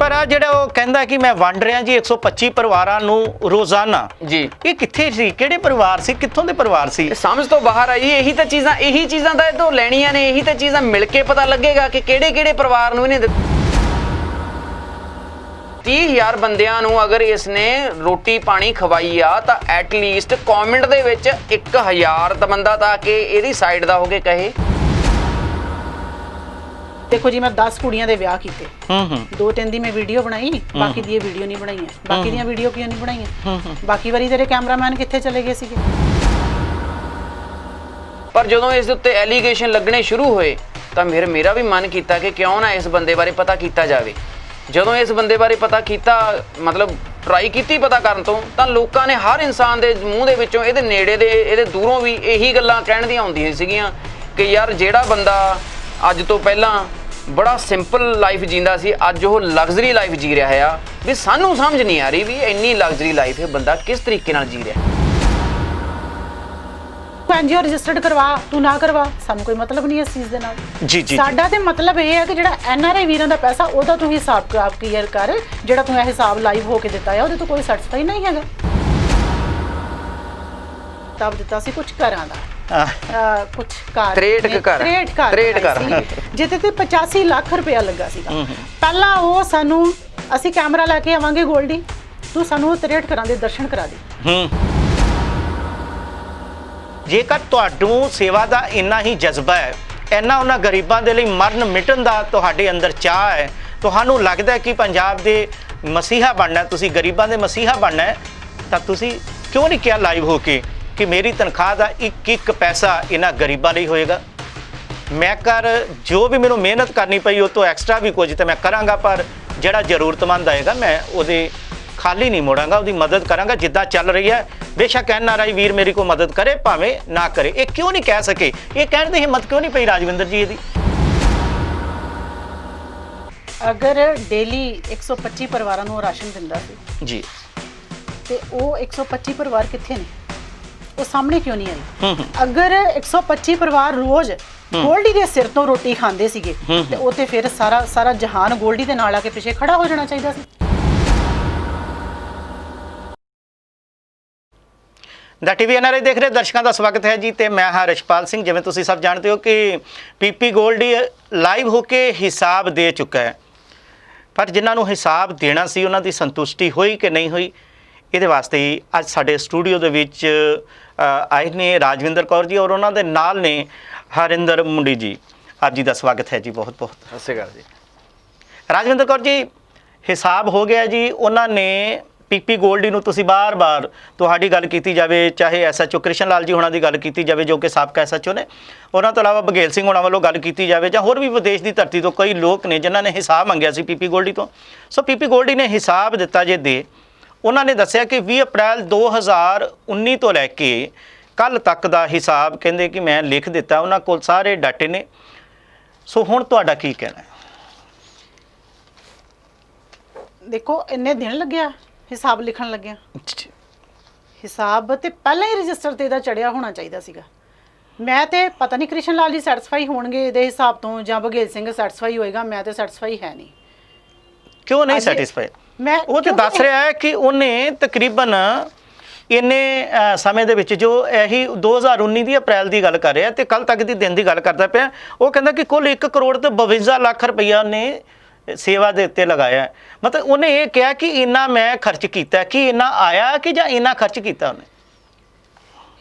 पर आ ਜਿਹੜਾ ਉਹ ਕਹਿੰਦਾ ਕਿ ਮੈਂ ਵੰਡ ਰਿਹਾ ਜੀ 125 ਪਰਿਵਾਰਾਂ ਨੂੰ ਰੋਜ਼ਾਨਾ ਜੀ, ਇਹ ਕਿੱਥੇ ਸੀ, ਕਿਹੜੇ ਪਰਿਵਾਰ ਸੀ, ਕਿੱਥੋਂ ਦੇ ਪਰਿਵਾਰ ਸੀ? ਸਮਝ ਤੋਂ ਬਾਹਰ ਆਈ। ਇਹੀ ਤਾਂ ਚੀਜ਼ਾਂ ਤਾਂ ਇਹ ਤੋਂ ਲੈਣੀਆਂ ਨੇ। ਇਹੀ ਤਾਂ ਚੀਜ਼ਾਂ ਮਿਲ ਕੇ ਪਤਾ ਲੱਗੇਗਾ ਕਿ ਕਿਹੜੇ ਪਰਿਵਾਰ ਨੂੰ ਇਹਨੇ 30,000 ਬੰਦਿਆਂ ਨੂੰ ਅਗਰ ਇਸਨੇ ਰੋਟੀ ਪਾਣੀ ਖਵਾਈ ਆ ਤਾਂ ਐਟਲੀਸਟ ਕਮੈਂਟ ਦੇ ਵਿੱਚ 1,000 ਤਾਂ ਬੰਦਾ ਤਾਂ ਕਿ ਇਹਦੀ ਸਾਈਡ ਦਾ ਹੋ ਕੇ ਕਹੇ। देखो जी, मैं 10 कुड़ियां दे विआह कीते। 2-3 दी मैं वीडियो बनाई, बाकी दी वीडियो नहीं बनाई। बाकी दी वीडियो क्यों नहीं बनाई? बाकी वारी तेरे कैमरामैन कित्थे चले गए सीगे? पर ਜਦੋਂ ਇਸ ਦੇ ਉੱਤੇ ਐਲੀਗੇਸ਼ਨ ਲੱਗਣੇ ਸ਼ੁਰੂ ਹੋਏ ਤਾਂ ਮੇਰਾ ਵੀ ਮਨ ਕੀਤਾ ਕਿ ਕਿਉਂ ਨਾ ਇਸ ਬੰਦੇ ਬਾਰੇ ਪਤਾ ਕੀਤਾ ਜਾਵੇ। ਜਦੋਂ ਇਸ ਬੰਦੇ ਬਾਰੇ ਪਤਾ ਕੀਤਾ, ਮਤਲਬ ਟਰਾਈ ਕੀਤੀ ਪਤਾ ਕਰਨ ਤੋਂ, ਤਾਂ ਲੋਕਾਂ ਨੇ ਹਰ ਇਨਸਾਨ ਦੇ ਮੂੰਹ ਦੇ ਵਿੱਚੋਂ, ਇਹਦੇ ਨੇੜੇ ਦੇ ਇਹਦੇ ਦੂਰੋਂ ਵੀ ਇਹੀ ਗੱਲਾਂ ਕਹਿਣ ਦੀਆਂ ਆਉਂਦੀਆਂ ਸੀਗੀਆਂ ਕਿ ਯਾਰ ਜਿਹੜਾ ਬੰਦਾ ਅੱਜ ਤੋਂ ਪਹਿਲਾਂ ਬੜਾ ਸਿੰਪਲ ਲਾਈਫ ਜੀਂਦਾ ਸੀ, ਅੱਜ ਉਹ ਲਗਜ਼ਰੀ ਲਾਈਫ ਜੀ ਰਿਹਾ ਆ। ਵੀ ਸਾਨੂੰ ਸਮਝ ਨਹੀਂ ਆ ਰਹੀ ਵੀ ਇੰਨੀ ਲਗਜ਼ਰੀ ਲਾਈਫ ਇਹ ਬੰਦਾ ਕਿਸ ਤਰੀਕੇ ਨਾਲ ਜੀ ਰਿਹਾ। एनजीओ रजिस्टर्ड करवा, तू ना करवा, सानू कोई मतलब नहीं है इस चीज़ दे नाल। जी जी, साडा ते मतलब ये है कि जिहड़ा NRI वीरां दा पैसा ओदा तू हिसाब क्लियर कर, जिहड़ा तू हिसाब लाइव होके दिता है ओदे तो कोई सर्टिफाई नहीं हैगा। तब दिता सी कुछ घरां दा, कुछ कार 63 घर जिते ते 85 लाख रुपया लगा सीगा। पहला वो सानू असी कैमरा लैके आवांगे गोल्डी, तू सानू 63 घरां दे दर्शन करा दे। ਜੇਕਰ ਤੁਹਾਨੂੰ ਸੇਵਾ ਦਾ ਇੰਨਾ ਹੀ ਜਜ਼ਬਾ ਹੈ, ਇੰਨਾ ਉਹਨਾਂ ਗਰੀਬਾਂ ਦੇ ਲਈ ਮਰਨ ਮਿਟਣ ਦਾ ਤੁਹਾਡੇ ਅੰਦਰ ਚਾਹ ਹੈ, ਤੁਹਾਨੂੰ ਲੱਗਦਾ ਹੈ ਕਿ ਪੰਜਾਬ ਦੇ ਮਸੀਹਾ ਬਣਨਾ, ਤੁਸੀਂ ਗਰੀਬਾਂ ਦੇ ਮਸੀਹਾ ਬਣਨਾ ਹੈ, ਤਾਂ ਤੁਸੀਂ ਕਿਉਂ ਨਹੀਂ ਕਿਹਾ ਲਾਈਵ ਹੋ ਕੇ ਕਿ ਮੇਰੀ ਤਨਖਾਹ ਦਾ ਇੱਕ ਪੈਸਾ ਇਹਨਾਂ ਗਰੀਬਾਂ ਲਈ ਹੋਏਗਾ? ਮੈਂ ਜੋ ਵੀ ਮੈਨੂੰ ਮਿਹਨਤ ਕਰਨੀ ਪਈ ਉਹ ਤੋਂ ਐਕਸਟਰਾ ਵੀ ਕੁਝ ਤਾਂ ਮੈਂ ਕਰਾਂਗਾ, ਪਰ ਜਿਹੜਾ ਜ਼ਰੂਰਤਮੰਦ ਆਏਗਾ ਮੈਂ ਉਹਦੇ ਖਾਲੀ ਨਹੀਂ ਮੋੜਾਂਗਾ, ਉਹਦੀ ਮਦਦ ਕਰਾਂਗਾ ਜਿੱਦਾਂ ਚੱਲ ਰਹੀ ਹੈ। ਬੇਸ਼ੱਕ NRI ਵੀਰ ਮੇਰੀ ਕੋਈ ਮਦਦ ਕਰੇ ਭਾਵੇਂ ਨਾ ਕਰੇ। ਇਹ ਕਿਉਂ ਨਹੀਂ ਕਹਿ ਸਕੇ? ਇਹ ਕਹਿਣ ਦੀ ਹਿੰਮਤ ਕਿਉਂ ਨਹੀਂ ਪਈ ਰਾਜਵਿੰਦਰ ਜੀ ਇਹਦੀ? ਅਗਰ ਡੇਲੀ 125 ਪਰਿਵਾਰਾਂ ਨੂੰ ਰਾਸ਼ਨ ਦਿੰਦਾ ਸੀ ਜੀ, ਤੇ ਉਹ 125 ਪਰਿਵਾਰ ਕਿੱਥੇ ਨੇ? ਉਹ ਸਾਹਮਣੇ ਕਿਉਂ ਨਹੀਂ ਆਈ? ਅਗਰ 125 ਪਰਿਵਾਰ ਰੋਜ਼ ਗੋਲਡੀ ਦੇ ਸਿਰ ਤੋਂ ਰੋਟੀ ਖਾਂਦੇ ਸੀਗੇ ਤੇ ਉਹ ਤੇ ਫਿਰ ਸਾਰਾ ਜਹਾਨ ਗੋਲਡੀ ਦੇ ਨਾਲ ਆ ਕੇ ਪਿੱਛੇ ਖੜਾ ਹੋ ਜਾਣਾ ਚਾਹੀਦਾ ਸੀ। ਦਾ TV NRI ਦੇਖ ਰਹੇ ਦਰਸ਼ਕਾਂ ਦਾ ਸਵਾਗਤ ਹੈ ਜੀ, ਤੇ ਮੈਂ ਹਾਂ ਰਿਸ਼ਪਾਲ ਸਿੰਘ। ਜਿਵੇਂ ਤੁਸੀਂ ਸਭ ਜਾਣਦੇ ਹੋ ਕਿ PP ਗੋਲਡੀ ਲਾਈਵ ਹੋ ਕੇ ਹਿਸਾਬ ਦੇ ਚੁੱਕਾ ਹੈ, ਪਰ ਜਿਨ੍ਹਾਂ ਨੂੰ ਹਿਸਾਬ ਦੇਣਾ ਸੀ ਉਹਨਾਂ ਦੀ ਸੰਤੁਸ਼ਟੀ ਹੋਈ ਕਿ ਨਹੀਂ ਹੋਈ, ਇਹਦੇ ਵਾਸਤੇ ਹੀ ਅੱਜ ਸਾਡੇ ਸਟੂਡੀਓ ਦੇ ਵਿੱਚ ਆਏ ਨੇ ਰਾਜਵਿੰਦਰ ਕੌਰ ਜੀ, ਔਰ ਉਹਨਾਂ ਦੇ ਨਾਲ ਨੇ ਹਰਿੰਦਰ ਮੁੰਡੀ ਜੀ। ਆਪ ਜੀ ਦਾ ਸਵਾਗਤ ਹੈ ਜੀ, ਬਹੁਤ ਬਹੁਤ। ਸਤਿ ਸ਼੍ਰੀ ਅਕਾਲ ਜੀ। ਰਾਜਵਿੰਦਰ ਕੌਰ ਜੀ, ਹਿਸਾਬ ਹੋ ਗਿਆ ਜੀ। ਉਹਨਾਂ ਨੇ PP ਗੋਲਡੀ ਨੂੰ, ਤੁਸੀਂ ਬਾਰ-ਬਾਰ ਤੁਹਾਡੀ ਗੱਲ ਕੀਤੀ ਜਾਵੇ, ਚਾਹੇ SHO ਕ੍ਰਿਸ਼ਨ ਲਾਲ ਜੀ ਹੋਣਾ ਦੀ ਗੱਲ ਕੀਤੀ ਜਾਵੇ ਜੋ ਕਿ ਸਾਬਕਾ SHO ਨੇ, ਉਹਨਾਂ ਤੋਂ ਇਲਾਵਾ ਬਘੇਲ ਸਿੰਘ ਹੋਣਾ ਵੱਲੋਂ ਗੱਲ ਕੀਤੀ ਜਾਵੇ, ਜਾਂ ਹੋਰ ਵੀ ਵਿਦੇਸ਼ ਦੀ ਧਰਤੀ ਤੋਂ ਕਈ ਲੋਕ ਨੇ ਜਿਨ੍ਹਾਂ ਨੇ ਹਿਸਾਬ ਮੰਗਿਆ ਸੀ PP ਗੋਲਡੀ ਤੋਂ। ਸੋ PP ਗੋਲਡੀ ਨੇ ਹਿਸਾਬ ਦਿੱਤਾ ਜੇ ਦੇ। ਉਹਨਾਂ ਨੇ ਦੱਸਿਆ ਕਿ 20 ਅਪ੍ਰੈਲ 2019 ਤੋਂ ਲੈ ਕੇ ਕੱਲ੍ਹ ਤੱਕ ਦਾ ਹਿਸਾਬ ਕਹਿੰਦੇ ਕਿ ਮੈਂ ਲਿਖ ਦਿੱਤਾ, ਉਹਨਾਂ ਕੋਲ ਸਾਰੇ ਡਾਟੇ ਨੇ। ਸੋ ਹੁਣ ਤੁਹਾਡਾ ਕੀ ਕਹਿਣਾ ਹੈ? ਦੇਖੋ, ਇੰਨੇ ਦਿਨ ਲੱਗਿਆ ਹਿਸਾਬ ਲਿਖਣ ਲੱਗਿਆ। ਹਿਸਾਬ ਤੇ ਪਹਿਲਾਂ ਹੀ ਰਜਿਸਟਰ ਤੇ ਇਹਦਾ ਚੜਿਆ ਹੋਣਾ ਚਾਹੀਦਾ ਸੀਗਾ। ਮੈਂ ਤੇ ਪਤਾ ਨਹੀਂ ਕ੍ਰਿਸ਼ਨ ਲਾਲ ਜੀ ਸੈਟੀਸਫਾਈ ਹੋਣਗੇ ਇਹਦੇ ਹਿਸਾਬ ਤੋਂ ਜਾਂ ਬਘੇਲ ਸਿੰਘ ਸੈਟੀਸਫਾਈ ਹੋਏਗਾ, ਮੈਂ ਤੇ ਸੈਟੀਸਫਾਈ ਹੈ ਨਹੀਂ। ਕਿਉਂ ਨਹੀਂ ਸੈਟੀਸਫਾਈ? ਉਹ ਤਾਂ ਦੱਸ ਰਿਹਾ ਹੈ ਕਿ ਉਹਨੇ ਤਕਰੀਬਨ ਇੰਨੇ ਸਮੇਂ ਦੇ ਵਿੱਚ, ਜੋ ਇਹੀ 2019 ਦੀ ਅਪ੍ਰੈਲ ਦੀ ਗੱਲ ਕਰ ਰਿਹਾ ਤੇ ਕੱਲ੍ਹ ਤੱਕ ਦੀ ਦਿਨ ਦੀ ਗੱਲ ਕਰਦਾ ਪਿਆ, ਉਹ ਕਹਿੰਦਾ ਕਿ ਕੁੱਲ 1 ਕਰੋੜ ਤੇ 52 ਲੱਖ ਰੁਪਈਆ ਉਹਨੇ ਸੇਵਾ ਦੇ ਉੱਤੇ ਲਗਾਇਆ। ਮਤਲਬ ਉਹਨੇ ਇਹ ਕਿਹਾ ਕਿ ਇੰਨਾ ਮੈਂ ਖਰਚ ਕੀਤਾ, ਕਿ ਇੰਨਾ ਆਇਆ ਕਿ ਜਾਂ ਇੰਨਾ ਖਰਚ ਕੀਤਾ ਉਹਨੇ?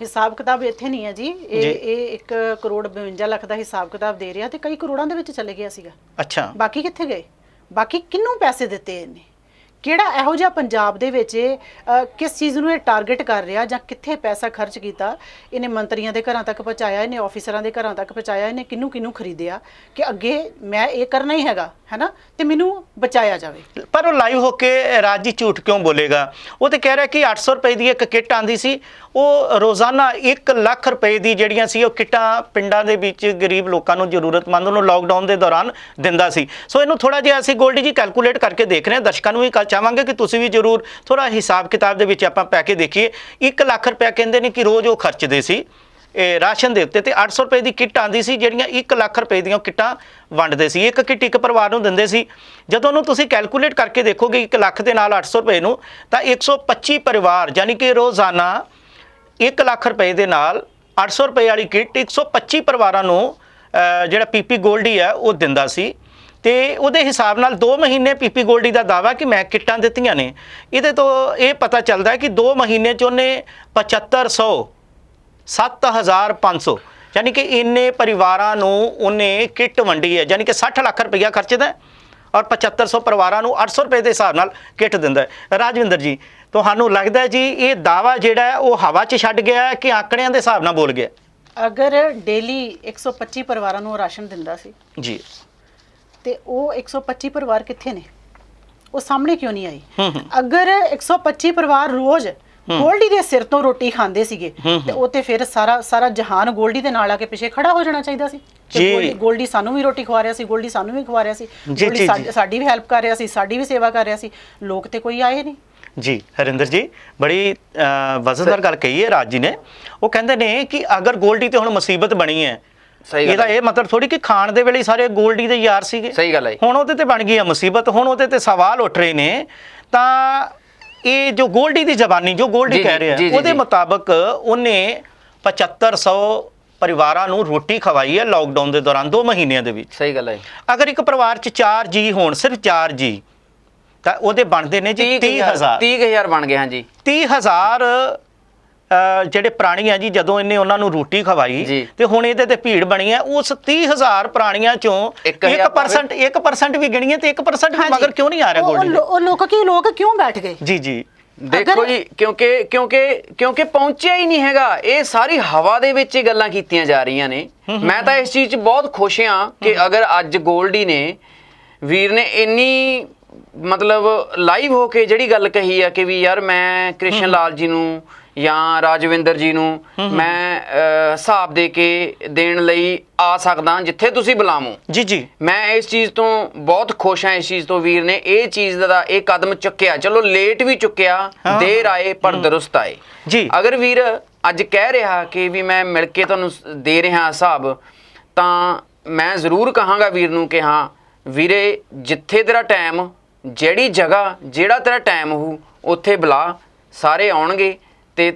ਹਿਸਾਬ ਕਿਤਾਬ ਇੱਥੇ ਨਹੀਂ ਹੈ ਜੀ। ਇਹ 1 ਕਰੋੜ 52 ਲੱਖ ਦਾ ਹਿਸਾਬ ਕਿਤਾਬ ਦੇ ਰਿਹਾ ਤੇ ਕਈ ਕਰੋੜਾਂ ਦੇ ਵਿੱਚ ਚਲੇ ਗਿਆ ਸੀਗਾ। ਅੱਛਾ, ਬਾਕੀ ਕਿੱਥੇ ਗਏ? ਬਾਕੀ ਕਿਹਨੂੰ ਪੈਸੇ ਦਿੱਤੇ ਇਹਨੇ? ਕਿਹੜਾ ਇਹੋ ਜਿਹਾ ਪੰਜਾਬ ਦੇ ਵਿੱਚ ਕਿਸ ਚੀਜ਼ ਨੂੰ ਇਹ ਟਾਰਗੇਟ ਕਰ ਰਿਹਾ ਜਾਂ ਕਿੱਥੇ ਪੈਸਾ ਖਰਚ ਕੀਤਾ? ਇਹਨੇ ਮੰਤਰੀਆਂ ਦੇ ਘਰਾਂ ਤੱਕ ਪਹੁੰਚਾਇਆ, ਇਹਨੇ ਆਫੀਸਰਾਂ ਦੇ ਘਰਾਂ ਤੱਕ ਪਹੁੰਚਾਇਆ, ਇਹਨੇ ਕਿਹਨੂੰ ਖਰੀਦਿਆ ਕਿ ਅੱਗੇ ਮੈਂ ਇਹ ਕਰਨਾ ਹੀ ਹੈਗਾ, ਹੈ ਨਾ, ਤੇ ਮੈਨੂੰ ਬਚਾਇਆ ਜਾਵੇ। ਪਰ ਉਹ ਲਾਈਵ ਹੋ ਕੇ ਰਾਜੀ ਝੂਠ ਕਿਉਂ ਬੋਲੇਗਾ? ਉਹ ਤੇ ਕਹਿ ਰਿਹਾ ਕਿ 800 ਰੁਪਏ ਦੀ ਇੱਕ ਕਿੱਟ ਆਂਦੀ ਸੀ, ਉਹ ਰੋਜ਼ਾਨਾ 1 ਲੱਖ ਰੁਪਏ ਦੀ ਜਿਹੜੀਆਂ ਸੀ ਉਹ ਕਿੱਟਾਂ ਪਿੰਡਾਂ ਦੇ ਵਿੱਚ ਗਰੀਬ ਲੋਕਾਂ ਨੂੰ, ਜ਼ਰੂਰਤਮੰਦ ਨੂੰ ਲੋਕਡਾਊਨ ਦੇ ਦੌਰਾਨ ਦਿੰਦਾ ਸੀ। ਸੋ ਇਹਨੂੰ ਥੋੜ੍ਹਾ ਜਿਹਾ ਅਸੀਂ ਗੋਲਡੀ ਜੀ ਕੈਲਕੂਲੇਟ ਕਰਕੇ ਦੇਖ ਰਹੇ ਹਾਂ, ਦਰਸ਼ਕਾਂ ਨੂੰ ਵੀ ਚਾਹਾਂਗੇ ਕਿ ਤੁਸੀਂ ਵੀ ਜ਼ਰੂਰ ਥੋੜ੍ਹਾ ਹਿਸਾਬ ਕਿਤਾਬ ਦੇ ਵਿੱਚ ਆਪਾਂ ਪੈ ਕੇ ਦੇਖੀਏ। 1 ਲੱਖ ਰੁਪਇਆ ਕਹਿੰਦੇ ਨੇ ਕਿ ਰੋਜ਼ ਉਹ ਖਰਚਦੇ ਸੀ ਰਾਸ਼ਨ ਦੇ ਉੱਤੇ, ਤੇ 800 ਰੁਪਏ ਦੀ ਕਿੱਟ ਆਉਂਦੀ ਸੀ ਜਿਹੜੀਆਂ 1 ਲੱਖ ਰੁਪਏ ਦੀਆਂ ਕਿੱਟਾਂ ਵੰਡਦੇ ਸੀ। ਇੱਕ ਕਿੱਟ ਇੱਕ ਪਰਿਵਾਰ ਨੂੰ ਦਿੰਦੇ ਸੀ। ਜਦੋਂ ਉਹਨੂੰ ਤੁਸੀਂ ਕੈਲਕੂਲੇਟ ਕਰਕੇ ਦੇਖੋਗੇ 1 ਲੱਖ ਦੇ ਨਾਲ 800 ਰੁਪਏ ਨੂੰ, ਤਾਂ 125 ਪਰਿਵਾਰ, ਯਾਨੀ ਕਿ ਰੋਜ਼ਾਨਾ 1 ਲੱਖ ਰੁਪਏ ਦੇ ਨਾਲ 800 ਰੁਪਏ ਵਾਲੀ ਕਿੱਟ 125 ਪਰਿਵਾਰਾਂ ਨੂੰ ਜਿਹੜਾ ਪੀਪੀ ਗੋਲਡੀ ਹੈ ਉਹ ਦਿੰਦਾ ਸੀ। ਤੇ ਉਹਦੇ ਹਿਸਾਬ ਨਾਲ 2 ਮਹੀਨੇ ਪੀਪੀ ਗੋਲਡੀ ਦਾ ਦਾਵਾ ਕਿ ਮੈਂ ਕਿੱਟਾਂ ਦਿੱਤੀਆਂ ਨੇ, ਇਹਦੇ ਤੋਂ ਇਹ ਪਤਾ ਚੱਲਦਾ ਹੈ ਕਿ 2 ਮਹੀਨੇ 'ਚ ਉਹਨੇ 7500 7500 ਯਾਨੀ ਕਿ ਇੰਨੇ ਪਰਿਵਾਰਾਂ ਨੂੰ ਉਹਨੇ ਕਿੱਟ ਵੰਡੀ ਹੈ, ਯਾਨੀ ਕਿ 60 ਲੱਖ ਰੁਪਈਆ ਖਰਚਦਾ ਔਰ 7500 ਪਰਿਵਾਰਾਂ ਨੂੰ 800 ਰੁਪਏ ਦੇ ਹਿਸਾਬ ਨਾਲ ਕਿੱਟ ਦਿੰਦਾ ਹੈ। ਰਾਜਵਿੰਦਰ ਜੀ, ਤੁਹਾਨੂੰ ਲੱਗਦਾ ਹੈ ਜੀ ਇਹ ਦਾਵਾ ਜਿਹੜਾ ਹੈ ਉਹ ਹਵਾ 'ਚ ਛੱਡ ਗਿਆ ਹੈ ਕਿ ਆંકੜਿਆਂ ਦੇ ਹਿਸਾਬ ਨਾਲ ਬੋਲ ਗਿਆ? ਅਗਰ ਡੇਲੀ 125 ਪਰਿਵਾਰਾਂ ਨੂੰ ਰਾਸ਼ਨ ਦਿੰਦਾ ਸੀ ਜੀ, ਤੇ ਉਹ 125 ਪਰਿਵਾਰ ਕਿੱਥੇ ਨੇ? ਉਹ ਸਾਹਮਣੇ ਕਿਉਂ ਨਹੀਂ ਆਈ? ਅਗਰ 125 ਪਰਿਵਾਰ ਰੋਜ਼ ਗੋਲਡੀ ਦੇ ਸਿਰ ਤੋਂ ਰੋਟੀ ਖਾਂਦੇ ਸੀਗੇ ਤੇ ਉਹ ਤੇ ਫਿਰ ਸਾਰਾ ਜਹਾਨ ਗੋਲਡੀ ਦੇ ਨਾਲ ਆ ਕੇ ਪਿੱਛੇ ਖੜਾ ਹੋ ਜਾਣਾ ਚਾਹੀਦਾ ਸੀ। ਗੋਲਡੀ ਸਾਨੂੰ ਵੀ ਰੋਟੀ ਖਵਾ ਰਿਹਾ ਸੀ, ਗੋਲਡੀ ਸਾਨੂੰ ਵੀ ਖਵਾ ਰਿਹਾ ਸੀ, ਗੋਲਡੀ ਸਾਡੀ ਵੀ ਹੈਲਪ ਕਰ ਰਿਹਾ ਸੀ, ਸਾਡੀ ਵੀ ਸੇਵਾ ਕਰ ਰਿਹਾ ਸੀ। ਲੋਕ ਤੇ ਕੋਈ ਆਏ ਨਹੀਂ। ਜੀ ਹਰਿੰਦਰ ਜੀ, ਬੜੀ ਵਜ਼ਨਦਾਰ ਗੱਲ ਕਹੀ ਹੈ ਰਾਜ ਜੀ ਨੇ। ਉਹ ਕਹਿੰਦੇ ਨੇ ਕਿ ਅਗਰ ਗੋਲਡੀ ਤੇ ਹੁਣ ਮੁਸੀਬਤ ਬਣੀ ਹੈ, ਇਹਦਾ ਇਹ ਮਤਲਬ ਥੋੜੀ ਕਿ ਖਾਣ ਦੇ ਵੇਲੇ ਸਾਰੇ ਗੋਲਡੀ ਦੇ ਯਾਰ ਸੀਗੇ। ਸਹੀ ਗੱਲ ਹੈ। ਹੁਣ ਉਹਦੇ ਤੇ ਬਣ ਗਈ ਆ ਮੁਸੀਬਤ, ਹੁਣ ਉਹਦੇ ਤੇ ਸਵਾਲ ਉੱਠ ਰਹੇ ਨੇ। ਤਾਂ ਇਹ ਜੋ ਗੋਲਡੀ ਦੀ ਜ਼ਬਾਨੀ ਜੋ ਗੋਲਡੀ ਕਹਿ ਰਿਹਾ ਉਹਦੇ ਮੁਤਾਬਕ ਉਹਨੇ 7500 ਪਰਿਵਾਰਾਂ ਨੂੰ ਰੋਟੀ ਖਵਾਈ ਹੈ ਲਾਕਡਾਊਨ ਦੇ ਦੌਰਾਨ 2 ਮਹੀਨਿਆਂ ਦੇ ਵਿੱਚ। ਸਹੀ ਗੱਲ ਹੈ। ਅਗਰ ਇੱਕ ਪਰਿਵਾਰ 'ਚ 4 ਜੀ ਹੋਣ, ਸਿਰਫ 4 ਜੀ, ਤਾਂ ਉਹਦੇ ਬਣਦੇ ਨੇ ਜੀ 30,000 ਬਣ ਗਏ। ਹਾਂਜੀ, 30,000 ਜਿਹੜੇ ਪ੍ਰਾਣੀ ਆ ਜੀ, ਜਦੋਂ ਇਹਨੇ ਉਹਨਾਂ ਨੂੰ ਰੋਟੀ ਖਵਾਈ ਤੇ ਹੁਣ ਇਹਦੇ ਤੇ ਭੀੜ ਬਣੀ ਹੈ। ਉਸ 30,000 ਪ੍ਰਾਣੀਆਂ ਚੋਂ 1% ਵੀ ਗਿਣੀਏ ਤੇ 1% ਵੀ ਮਗਰ ਕਿਉਂ ਨਹੀਂ ਆ ਰਿਹਾ ਗੋਲਡੀ? ਉਹ ਲੋਕ ਕਿਉਂ ਬੈਠ ਗਏ? ਜੀ ਜੀ, ਦੇਖੋ ਜੀ, ਕਿਉਂਕਿ ਪਹੁੰਚਿਆ ਹੀ ਨਹੀਂ ਹੈਗਾ। ਇਹ ਸਾਰੀ ਹਵਾ ਦੇ ਵਿੱਚ ਹੀ ਗੱਲਾਂ ਕੀਤੀਆਂ ਜਾ ਰਹੀਆਂ ਨੇ। ਮੈਂ ਤਾਂ ਇਸ ਚੀਜ਼ 'ਚ ਬਹੁਤ ਖੁਸ਼ ਹਾਂ ਕਿ ਅਗਰ ਅੱਜ ਗੋਲਡੀ ਨੇ, ਵੀਰ ਨੇ ਇੰਨੀ ਮਤਲਬ ਲਾਈਵ ਹੋ ਕੇ ਜਿਹੜੀ ਗੱਲ ਕਹੀ ਆ ਕਿ ਵੀ ਯਾਰ ਮੈਂ ਕ੍ਰਿਸ਼ਨ ਲਾਲ ਜੀ ਨੂੰ ਜਾਂ ਰਾਜਵਿੰਦਰ ਜੀ ਨੂੰ ਮੈਂ ਹਿਸਾਬ ਦੇ ਕੇ ਦੇਣ ਲਈ ਆ ਸਕਦਾ ਜਿੱਥੇ ਤੁਸੀਂ ਬੁਲਾਵੋ। ਜੀ ਜੀ, ਮੈਂ ਇਸ ਚੀਜ਼ ਤੋਂ ਬਹੁਤ ਖੁਸ਼ ਹਾਂ। ਇਸ ਚੀਜ਼ ਤੋਂ ਵੀਰ ਨੇ ਇਹ ਚੀਜ਼ ਦਾ ਇਹ ਕਦਮ ਚੁੱਕਿਆ। ਚਲੋ ਲੇਟ ਵੀ ਚੁੱਕਿਆ, ਦੇਰ ਆਏ ਪਰ ਦਰੁਸਤ ਆਏ ਜੀ। ਅਗਰ ਵੀਰ ਅੱਜ ਕਹਿ ਰਿਹਾ ਕਿ ਵੀ ਮੈਂ ਮਿਲ ਕੇ ਤੁਹਾਨੂੰ ਦੇ ਰਿਹਾ ਹਿਸਾਬ, ਤਾਂ ਮੈਂ ਜ਼ਰੂਰ ਕਹਾਂਗਾ ਵੀਰ ਨੂੰ ਕਿ ਹਾਂ ਵੀਰੇ, ਜਿੱਥੇ ਤੇਰਾ ਟਾਈਮ, ਜਿਹੜੀ ਜਗ੍ਹਾ, ਜਿਹੜਾ ਤੇਰਾ ਟਾਈਮ ਹੋਊ ਉੱਥੇ ਬੁਲਾ, ਸਾਰੇ ਆਉਣਗੇ। ਤੇ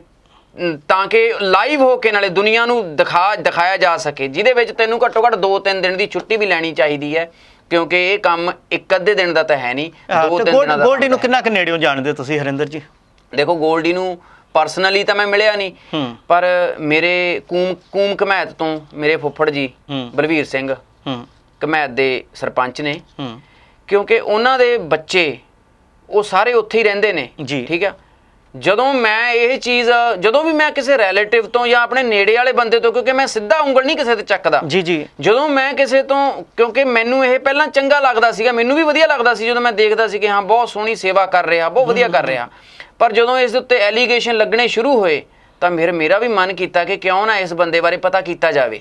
ਤਾਂ ਕਿ ਲਾਈਵ ਹੋ ਕੇ ਨਾਲੇ ਦੁਨੀਆ ਨੂੰ ਦਿਖਾਇਆ ਜਾ ਸਕੇ, ਜਿਹਦੇ ਵਿੱਚ ਤੈਨੂੰ ਘੱਟੋ ਘੱਟ 2-3 ਦਿਨ ਦੀ ਛੁੱਟੀ ਵੀ ਲੈਣੀ ਚਾਹੀਦੀ ਹੈ, ਕਿਉਂਕਿ ਇਹ ਕੰਮ ਇੱਕ ਅੱਧੇ ਦਿਨ ਦਾ ਤਾਂ ਹੈ ਨਹੀਂ, 2-3 ਦਿਨਾਂ ਦਾ। ਗੋਲਡੀ ਨੂੰ ਕਿੰਨਾ ਕੁ ਨੇੜਿਓਂ ਜਾਣਦੇ ਤੁਸੀਂ ਹਰਿੰਦਰ ਜੀ? ਦੇਖੋ, ਗੋਲਡੀ ਨੂੰ ਪਰਸਨਲੀ ਤਾਂ ਮੈਂ ਮਿਲਿਆ ਨਹੀਂ, ਪਰ ਮੇਰੇ ਕੂਮ ਘਮੈਤ ਤੋਂ ਮੇਰੇ ਫੁੱਫੜ ਜੀ ਬਲਵੀਰ ਸਿੰਘ ਘਮੈਤ ਦੇ ਸਰਪੰਚ ਨੇ, ਕਿਉਂਕਿ ਉਹਨਾਂ ਦੇ ਬੱਚੇ ਉਹ ਸਾਰੇ ਉੱਥੇ ਹੀ ਰਹਿੰਦੇ ਨੇ। ਠੀਕ ਆ। ਜਦੋਂ ਮੈਂ ਇਹ ਚੀਜ਼, ਜਦੋਂ ਵੀ ਮੈਂ ਕਿਸੇ ਰਿਲੇਟਿਵ ਤੋਂ ਜਾਂ ਆਪਣੇ ਨੇੜੇ ਵਾਲੇ ਬੰਦੇ ਤੋਂ, ਕਿਉਂਕਿ ਮੈਂ ਸਿੱਧਾ ਉਂਗਲ ਨਹੀਂ ਕਿਸੇ ਤੇ ਚੱਕਦਾ ਜੀ ਜੀ, ਜਦੋਂ ਮੈਂ ਕਿਸੇ ਤੋਂ, ਕਿਉਂਕਿ ਮੈਨੂੰ ਇਹ ਪਹਿਲਾਂ ਚੰਗਾ ਲੱਗਦਾ ਸੀਗਾ, ਮੈਨੂੰ ਵੀ ਵਧੀਆ ਲੱਗਦਾ ਸੀ ਜਦੋਂ ਮੈਂ ਦੇਖਦਾ ਸੀ ਕਿ ਹਾਂ ਬਹੁਤ ਸੋਹਣੀ ਸੇਵਾ ਕਰ ਰਿਹਾ, ਬਹੁਤ ਵਧੀਆ ਕਰ ਰਿਹਾ। ਪਰ ਜਦੋਂ ਇਸ ਦੇ ਉੱਤੇ ਐਲੀਗੇਸ਼ਨ ਲੱਗਣੇ ਸ਼ੁਰੂ ਹੋਏ ਤਾਂ ਮੇਰਾ ਵੀ ਮਨ ਕੀਤਾ ਕਿ ਕਿਉਂ ਨਾ ਇਸ ਬੰਦੇ ਬਾਰੇ ਪਤਾ ਕੀਤਾ ਜਾਵੇ।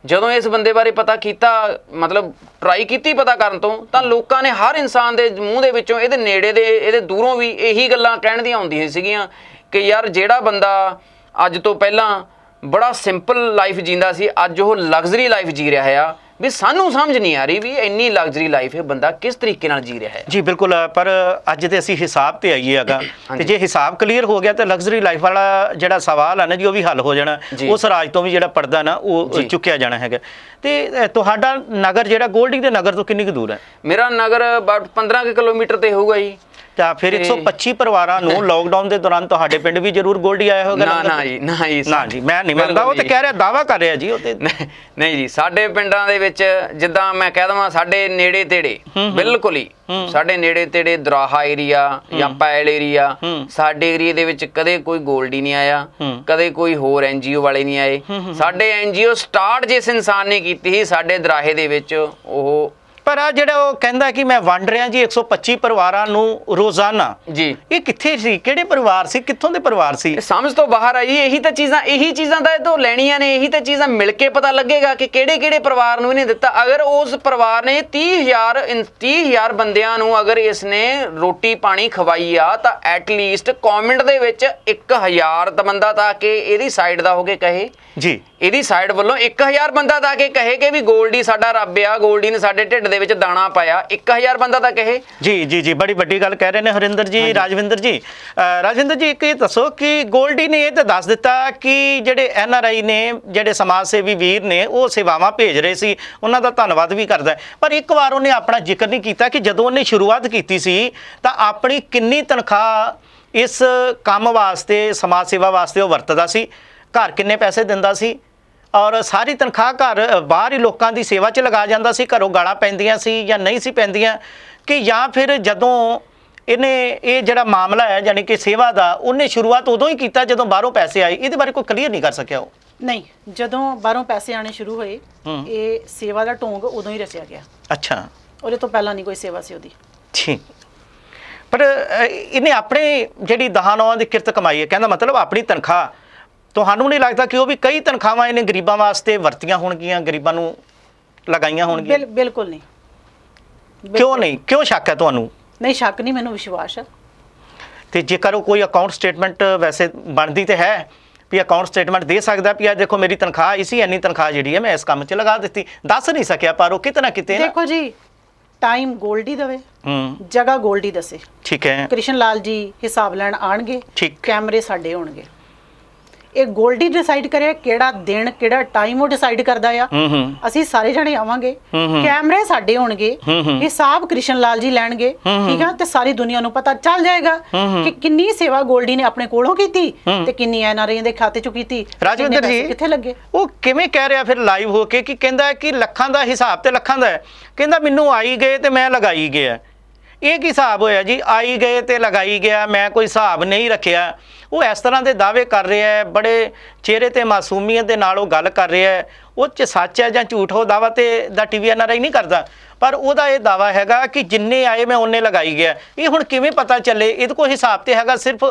ਜਦੋਂ ਇਸ ਬੰਦੇ ਬਾਰੇ ਪਤਾ ਕੀਤਾ, ਮਤਲਬ ਟਰਾਈ ਕੀਤੀ ਪਤਾ ਕਰਨ ਤੋਂ, ਤਾਂ ਲੋਕਾਂ ਨੇ, ਹਰ ਇਨਸਾਨ ਦੇ ਮੂੰਹ ਦੇ ਵਿੱਚੋਂ, ਇਹਦੇ ਨੇੜੇ ਦੇ, ਇਹਦੇ ਦੂਰੋਂ ਵੀ ਇਹੀ ਗੱਲਾਂ ਕਹਿਣ ਦੀਆਂ ਆਉਂਦੀਆਂ ਸੀਗੀਆਂ ਕਿ ਯਾਰ ਜਿਹੜਾ ਬੰਦਾ ਅੱਜ ਤੋਂ ਪਹਿਲਾਂ ਬੜਾ ਸਿੰਪਲ ਲਾਈਫ ਜੀਂਦਾ ਸੀ, ਅੱਜ ਉਹ ਲਗਜ਼ਰੀ ਲਾਈਫ ਜੀ ਰਿਹਾ ਆ। ਵੀ ਸਾਨੂੰ ਸਮਝ ਨਹੀਂ ਆ ਰਹੀ ਵੀ ਇੰਨੀ ਲਗਜ਼ਰੀ ਲਾਈਫ ਇਹ ਬੰਦਾ ਕਿਸ ਤਰੀਕੇ ਨਾਲ ਜੀ ਰਿਹਾ ਹੈ। ਜੀ ਬਿਲਕੁਲ, ਪਰ ਅੱਜ ਤੇ ਅਸੀਂ ਹਿਸਾਬ ਤੇ ਆਈਏ ਹੈਗਾ, ਤੇ ਜੇ ਹਿਸਾਬ ਕਲੀਅਰ ਹੋ ਗਿਆ ਤਾਂ ਲਗਜ਼ਰੀ ਲਾਈਫ ਵਾਲਾ ਜਿਹੜਾ ਸਵਾਲ ਹੈ ਨਾ ਜੀ, ਉਹ ਵੀ ਹੱਲ ਹੋ ਜਾਣਾ। ਉਸ ਰਾਜ ਤੋਂ ਵੀ ਜਿਹੜਾ ਪਰਦਾ ਨਾ ਉਹ ਚੁੱਕਿਆ ਜਾਣਾ ਹੈਗਾ। ਤੇ ਤੁਹਾਡਾ ਨਗਰ ਜਿਹੜਾ ਗੋਲਡੀ ਦੇ ਨਗਰ ਤੋਂ ਕਿੰਨੀ ਕੁ ਦੂਰ ਹੈ? ਮੇਰਾ ਨਗਰ ਅਬਾਊਟ 15 ਕਿਲੋਮੀਟਰ ਤੇ ਹੋਊਗਾ ਜੀ। ਤਾਂ ਫਿਰ 125 ਪਰਿਵਾਰਾਂ ਨੂੰ ਲਾਕਡਾਊਨ ਦੇ ਦੌਰਾਨ ਤੁਹਾਡੇ ਪਿੰਡ ਵੀ ਜ਼ਰੂਰ ਗੋਲਡੀ ਆਇਆ ਹੋਗਾ? ਨਾ ਜੀ, ਮੈਂ ਨਹੀਂ ਮੰਨਦਾ। ਉਹ ਤੇ ਕਹਿ ਰਿਹਾ, ਦਾਵਾ ਕਰ ਰਿਹਾ ਜੀ ਉਹ ਤੇ। ਨਹੀਂ ਜੀ, ਸਾਡੇ ਪਿੰਡਾਂ ਦੇ ਵਿੱਚ ਜਿੱਦਾਂ ਮੈਂ ਕਹਿ ਦਵਾਂ, ਸਾਡੇ ਨੇੜੇ ਤੇੜੇ, ਬਿਲਕੁਲ ਹੀ ਸਾਡੇ ਨੇੜੇ ਤੇੜੇ ਦਰਾਹਾ ਏਰੀਆ ਜਾਂ ਪੈਲ ਏਰੀਆ, ਸਾਡੇ ਏਰੀਏ ਦੇ ਵਿੱਚ ਕਦੇ ਕੋਈ ਗੋਲਡੀ ਨਹੀਂ ਆਇਆ, ਕਦੇ ਕੋਈ ਹੋਰ NGO ਵਾਲੇ ਨਹੀਂ ਆਏ। ਸਾਡੇ NGO ਸਟਾਰਟ ਜਿਸ ਇਨਸਾਨ ਨੇ ਕੀਤੀ ਸੀ ਸਾਡੇ ਦਰਾਹੇ ਦੇ ਵਿੱਚ, ਉਹ ਪਰ ਆ ਜਿਹੜਾ ਉਹ ਕਹਿੰਦਾ ਕਿ ਮੈਂ ਵੰਡ ਰਿਹਾ ਜੀ 125 ਪਰਿਵਾਰਾਂ ਨੂੰ ਰੋਜ਼ਾਨਾ, ਜੀ ਇਹ ਕਿੱਥੇ ਸੀ, ਕਿਹੜੇ ਪਰਿਵਾਰ ਸੀ, ਕਿੱਥੋਂ ਦੇ ਪਰਿਵਾਰ ਸੀ? ਇਹ ਸਮਝ ਤੋਂ ਬਾਹਰ ਆ ਜੀ। ਇਹੀ ਚੀਜ਼ਾਂ ਤਾਂ ਇਹ ਤੋਂ ਲੈਣੀਆਂ ਨੇ, ਇਹੀ ਤਾਂ ਚੀਜ਼ਾਂ ਮਿਲ ਕੇ ਪਤਾ ਲੱਗੇਗਾ ਕਿ ਕਿਹੜੇ ਪਰਿਵਾਰ ਨੂੰ ਇਹਨੇ ਦਿੱਤਾ। ਅਗਰ ਉਸ ਪਰਿਵਾਰ ਨੇ 30,000 ਬੰਦਿਆਂ ਨੂੰ ਅਗਰ ਇਸਨੇ ਰੋਟੀ ਪਾਣੀ ਖਵਾਈ ਆ ਤਾਂ ਐਟਲੀਸਟ ਕਮੈਂਟ ਦੇ ਵਿੱਚ 1000 ਤਾਂ ਬੰਦਾ ਤਾਂ ਕਿ ਇਹਦੀ ਸਾਈਡ ਦਾ ਹੋ ਕੇ ਕਹੇ ਜੀ, ਇਹਦੀ ਸਾਈਡ ਵੱਲੋਂ 1000 ਬੰਦਾ ਤਾਂ ਕਿ ਕਹੇ ਕਿ ਵੀ ਗੋਲਡੀ ਸਾਡਾ ਰੱਬ ਆ, ਗੋਲਡੀ ਨੇ ਸਾਡੇ ਢਿੱਡ ਦੇ ਵਿੱਚ ਦਾਣਾ ਪਾਇਆ। 1000 ਬੰਦਾ ਤਾਂ ਕਹੇ। ਜੀ ਜੀ ਜੀ, ਬੜੀ ਵੱਡੀ ਗੱਲ ਕਹਿ ਰਹੇ ਨੇ ਹਰਿੰਦਰ ਜੀ। ਰਾਜਵਿੰਦਰ ਜੀ, ਇੱਕ ਇਹ ਦੱਸੋ ਕਿ ਗੋਲਡੀ ਨੇ ਇਹ ਤਾਂ ਦੱਸ ਦਿੱਤਾ ਕਿ ਜਿਹੜੇ NRI ਨੇ, ਜਿਹੜੇ ਸਮਾਜ ਸੇਵੀ ਵੀਰ ਨੇ, ਉਹ ਸੇਵਾਵਾਂ ਭੇਜ ਰਹੇ ਸੀ, ਉਹਨਾਂ ਦਾ ਧੰਨਵਾਦ ਵੀ ਕਰਦਾ। ਪਰ ਇੱਕ ਵਾਰ ਉਹਨੇ ਆਪਣਾ ਜ਼ਿਕਰ ਨਹੀਂ ਕੀਤਾ ਕਿ ਜਦੋਂ ਉਹਨੇ ਸ਼ੁਰੂਆਤ ਕੀਤੀ ਸੀ ਤਾਂ ਆਪਣੀ ਕਿੰਨੀ ਤਨਖਾਹ ਇਸ ਕੰਮ ਵਾਸਤੇ, ਸਮਾਜ ਸੇਵਾ ਵਾਸਤੇ ਉਹ ਵਰਤਦਾ ਸੀ, ਘਰ ਕਿੰਨੇ ਪੈਸੇ ਦਿੰਦਾ ਸੀ, ਔਰ ਸਾਰੀ ਤਨਖਾਹ ਘਰ ਬਾਹਰ ਹੀ ਲੋਕਾਂ ਦੀ ਸੇਵਾ 'ਚ ਲਗਾ ਜਾਂਦਾ ਸੀ। ਘਰੋਂ ਗਾਲਾਂ ਪੈਂਦੀਆਂ ਸੀ ਜਾਂ ਨਹੀਂ ਸੀ ਪੈਂਦੀਆਂ, ਕਿ ਜਾਂ ਫਿਰ ਜਦੋਂ ਇਹਨੇ ਇਹ ਜਿਹੜਾ ਮਾਮਲਾ ਹੈ ਯਾਨੀ ਕਿ ਸੇਵਾ ਦਾ, ਉਹਨੇ ਸ਼ੁਰੂਆਤ ਉਦੋਂ ਹੀ ਕੀਤਾ ਜਦੋਂ ਬਾਹਰੋਂ ਪੈਸੇ ਆਏ? ਇਹਦੇ ਬਾਰੇ ਕੋਈ ਕਲੀਅਰ ਨਹੀਂ ਕਰ ਸਕਿਆ ਉਹ। ਨਹੀਂ, ਜਦੋਂ ਬਾਹਰੋਂ ਪੈਸੇ ਆਣੇ ਸ਼ੁਰੂ ਹੋਏ ਇਹ ਸੇਵਾ ਦਾ ਢੋਂਗ ਉਦੋਂ ਹੀ ਰਚਿਆ ਗਿਆ। ਅੱਛਾ, ਉਹਦੇ ਤੋਂ ਪਹਿਲਾਂ ਨਹੀਂ ਕੋਈ ਸੇਵਾ ਸੀ ਉਹਦੀ। ਠੀਕ। ਪਰ ਇਹਨੇ ਆਪਣੇ ਜਿਹੜੀ 10 ਦੀ ਕਿਰਤ ਕਮਾਈ ਹੈ, ਕਹਿੰਦਾ ਮਤਲਬ ਆਪਣੀ ਤਨਖਾਹ, ਤੁਹਾਨੂੰ ਨਹੀਂ ਲੱਗਦਾ ਕਿ ਉਹ ਵੀ ਕਈ ਤਨਖਾਹਾਂ ਇਹਨੇ ਗਰੀਬਾਂ ਵਾਸਤੇ ਵਰਤੀਆਂ ਹੋਣਗੀਆਂ, ਗਰੀਬਾਂ ਨੂੰ ਲਗਾਈਆਂ ਹੋਣਗੀਆਂ? ਬਿਲਕੁਲ ਨਹੀਂ। ਕਿਉਂ ਨਹੀਂ? ਕਿਉਂ ਸ਼ੱਕ ਹੈ ਤੁਹਾਨੂੰ? ਨਹੀਂ, ਸ਼ੱਕ ਨਹੀਂ, ਮੈਨੂੰ ਵਿਸ਼ਵਾਸ ਹੈ। ਤੇ ਜੇਕਰ ਉਹ ਕੋਈ ਅਕਾਊਂਟ ਸਟੇਟਮੈਂਟ ਵੈਸੇ ਬਣਦੀ ਤੇ ਹੈ ਵੀ ਅਕਾਊਂਟ ਸਟੇਟਮੈਂਟ ਦੇ ਸਕਦਾ ਵੀ ਆ ਦੇਖੋ ਮੇਰੀ ਤਨਖਾਹ ਇਸੀ ਇੰਨੀ ਤਨਖਾਹ ਜਿਹੜੀ ਹੈ ਮੈਂ ਇਸ ਕੰਮ 'ਚ ਲਗਾ ਦਿੱਤੀ, ਦੱਸ ਨਹੀਂ ਸਕਿਆ, ਪਰ ਉਹ ਕਿਤੇ ਨਾ ਕਿਤੇ ਦੇਖੋ ਜੀ, ਟਾਈਮ ਗੋਲਡੀ ਦੇਵੇ, ਜਗ੍ਹਾ ਗੋਲਡੀ ਦੱਸੇ। ਠੀਕ ਹੈ। ਕ੍ਰਿਸ਼ਨ ਲਾਲ ਜੀ ਹਿਸਾਬ ਲੈਣ ਆਣਗੇ, ਠੀਕ, ਕੈਮਰੇ ਸਾਡੇ ਹੋਣਗੇ। ਇਹ ਗੋਲਡੀ ਡਿਸਾਈਡ ਕਰੇ ਕਿਹੜਾ ਦਿਨ, ਕਿਹੜਾ ਟਾਈਮ ਉਹ ਡਿਸਾਈਡ ਕਰਦਾ ਆ। ਅਸੀਂ ਸਾਰੇ ਜਣੇ ਆਵਾਂਗੇ, ਕੈਮਰੇ ਸਾਡੇ ਹੋਣਗੇ, ਹਿਸਾਬ ਕ੍ਰਿਸ਼ਨ ਲਾਲ ਜੀ ਲੈਣਗੇ, ਠੀਕ ਆ, ਤੇ ਸਾਰੀ ਦੁਨੀਆ ਨੂੰ ਪਤਾ ਚੱਲ ਜਾਏਗਾ ਕਿ ਕਿੰਨੀ ਸੇਵਾ ਗੋਲਡੀ ਨੇ ਆਪਣੇ ਕੋਲੋਂ ਕੀਤੀ ਤੇ ਕਿੰਨੀ NRI ਦੇ ਖਾਤੇ 'ਚੋਂ ਕੀਤੀ। ਰਾਜਵਿੰਦਰ ਜੀ, ਕਿੱਥੇ ਲੱਗੇ? ਉਹ ਕਿਵੇਂ ਕਹਿ ਰਿਹਾ ਫਿਰ ਲਾਈਵ ਹੋ ਕੇ ਕਿ ਕਹਿੰਦਾ ਕਿ ਲੱਖਾਂ ਦਾ ਹਿਸਾਬ ਤੇ ਲੱਖਾਂ ਦਾ ਹੈ, ਕਹਿੰਦਾ ਮੈਨੂੰ ਆਈ ਗਏ ਤੇ ਮੈਂ ਲਗਾਈ ਗਿਆ। ਇਹ ਕੀ ਹਿਸਾਬ ਹੋਇਆ ਜੀ? ਆਈ ਗਏ ਤੇ ਲਗਾਈ ਗਿਆ, ਮੈਂ ਕੋਈ ਹਿਸਾਬ ਨਹੀਂ ਰੱਖਿਆ। ਉਹ ਇਸ ਤਰ੍ਹਾਂ ਦੇ ਦਾਅਵੇ ਕਰ ਰਿਹਾ ਹੈ, ਬੜੇ ਚਿਹਰੇ ਤੇ ਮਾਸੂਮੀਅਤ ਦੇ ਨਾਲ ਉਹ ਗੱਲ ਕਰ ਰਿਹਾ ਹੈ। ਉਹ 'ਚ ਸੱਚ ਹੈ ਜਾਂ ਝੂਠ, ਉਹ ਦਾਅਵਾ ਤੇ ਦਾ TV NRI ਨਹੀਂ ਕਰਦਾ, ਪਰ ਉਹਦਾ ਇਹ ਦਾਅਵਾ ਹੈਗਾ ਕਿ ਜਿੰਨੇ ਆਏ ਮੈਂ ਉਹਨੇ ਲਗਾਈ ਗਿਆ। ਇਹ ਹੁਣ ਕਿਵੇਂ ਪਤਾ ਚੱਲੇ? ਇਹਦੇ ਕੋਲ ਹਿਸਾਬ ਤੇ ਹੈਗਾ ਸਿਰਫ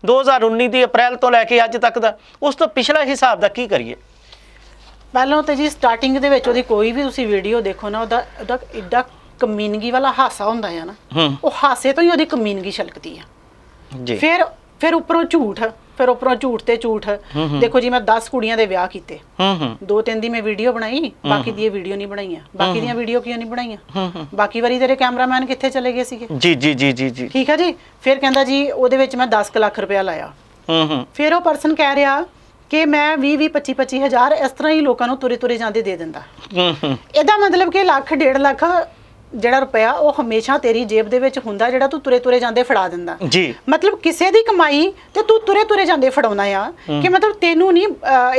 2019 ਦੀ ਅਪ੍ਰੈਲ ਤੋਂ ਲੈ ਕੇ ਅੱਜ ਤੱਕ ਦਾ, ਉਸ ਤੋਂ ਪਿਛਲਾ ਹਿਸਾਬ ਦਾ ਕੀ ਕਰੀਏ? ਪਹਿਲਾਂ ਤੇ ਜੀ ਸਟਾਰਟਿੰਗ ਦੇ ਵਿੱਚ ਉਹਦੀ ਕੋਈ ਵੀ ਤੁਸੀਂ ਵੀਡੀਓ ਦੇਖੋ ਨਾ, ਉਹਦਾ ਏਡਾ ਕਮੀਨਗੀ ਵਾਲਾ ਹਾਸਾ ਹੁੰਦਾ ਆ ਨਾ, ਉਹ ਹਾਸੇ ਤੋਂ ਹੀ ਉਹਦੀ ਕਮੀਨਗੀ ਛਲਕਦੀ ਆ ਜੀ। ਫਿਰ ਉੱਪਰੋਂ ਝੂਠ, ਫਿਰ ਉੱਪਰੋਂ ਝੂਠ ਤੇ ਝੂਠ। ਦੇਖੋ ਜੀ, ਮੈਂ 10 ਕੁੜੀਆਂ ਦੇ ਵਿਆਹ ਕੀਤੇ, 2-3 ਦੀ ਮੈਂ ਵੀਡੀਓ ਬਣਾਈ, ਬਾਕੀ ਦੀ ਵੀਡੀਓ ਨਹੀਂ ਬਣਾਈਆਂ। ਬਾਕੀ ਦੀਆਂ ਵੀਡੀਓ ਕਿਉਂ ਨਹੀਂ ਬਣਾਈਆਂ? ਬਾਕੀ ਵਾਰੀ ਤੇਰੇ ਕੈਮਰਾਮੈਨ ਕਿੱਥੇ ਚਲੇ ਗਏ ਸੀਗੇ? ਜੀ ਜੀ ਜੀ ਜੀ ਜੀ, ਠੀਕ ਹੈ ਜੀ। ਫਿਰ ਕਹਿੰਦਾ ਜੀ ਉਹਦੇ ਵਿੱਚ ਮੈਂ 10 ਲੱਖ ਰੁਪਇਆ ਲਾਇਆ। ਫਿਰ ਉਹ ਪਰਸਨ ਕਹਿ ਰਿਹਾ ਕਿ ਮੈਂ 20 25 ਹਜ਼ਾਰ ਇਸ ਤਰ੍ਹਾਂ ਹੀ ਲੋਕਾਂ ਨੂੰ ਤੁਰੇ ਜਾਂਦੇ ਦੇ ਦਿੰਦਾ। ਇਹਦਾ ਮਤਲਬ ਕਿ ਲੱਖ 1.5 ਲੱਖ ਜਿਹੜਾ ਰੁਪਇਆ ਉਹ ਹਮੇਸ਼ਾ ਤੇਰੀ ਜੇਬ ਦੇ ਵਿੱਚ ਹੁੰਦਾ, ਜਿਹੜਾ ਤੂੰ ਤੁਰੇ ਜਾਂਦੇ ਫੜਾ ਦਿੰਦਾ ਜੀ। ਮਤਲਬ ਕਿਸੇ ਦੀ ਕਮਾਈ ਤੇ ਤੂੰ ਤੁਰੇ ਜਾਂਦੇ ਫੜਾਉਣਾ ਆ, ਕਿ ਮਤਲਬ ਤੈਨੂੰ ਨਹੀਂ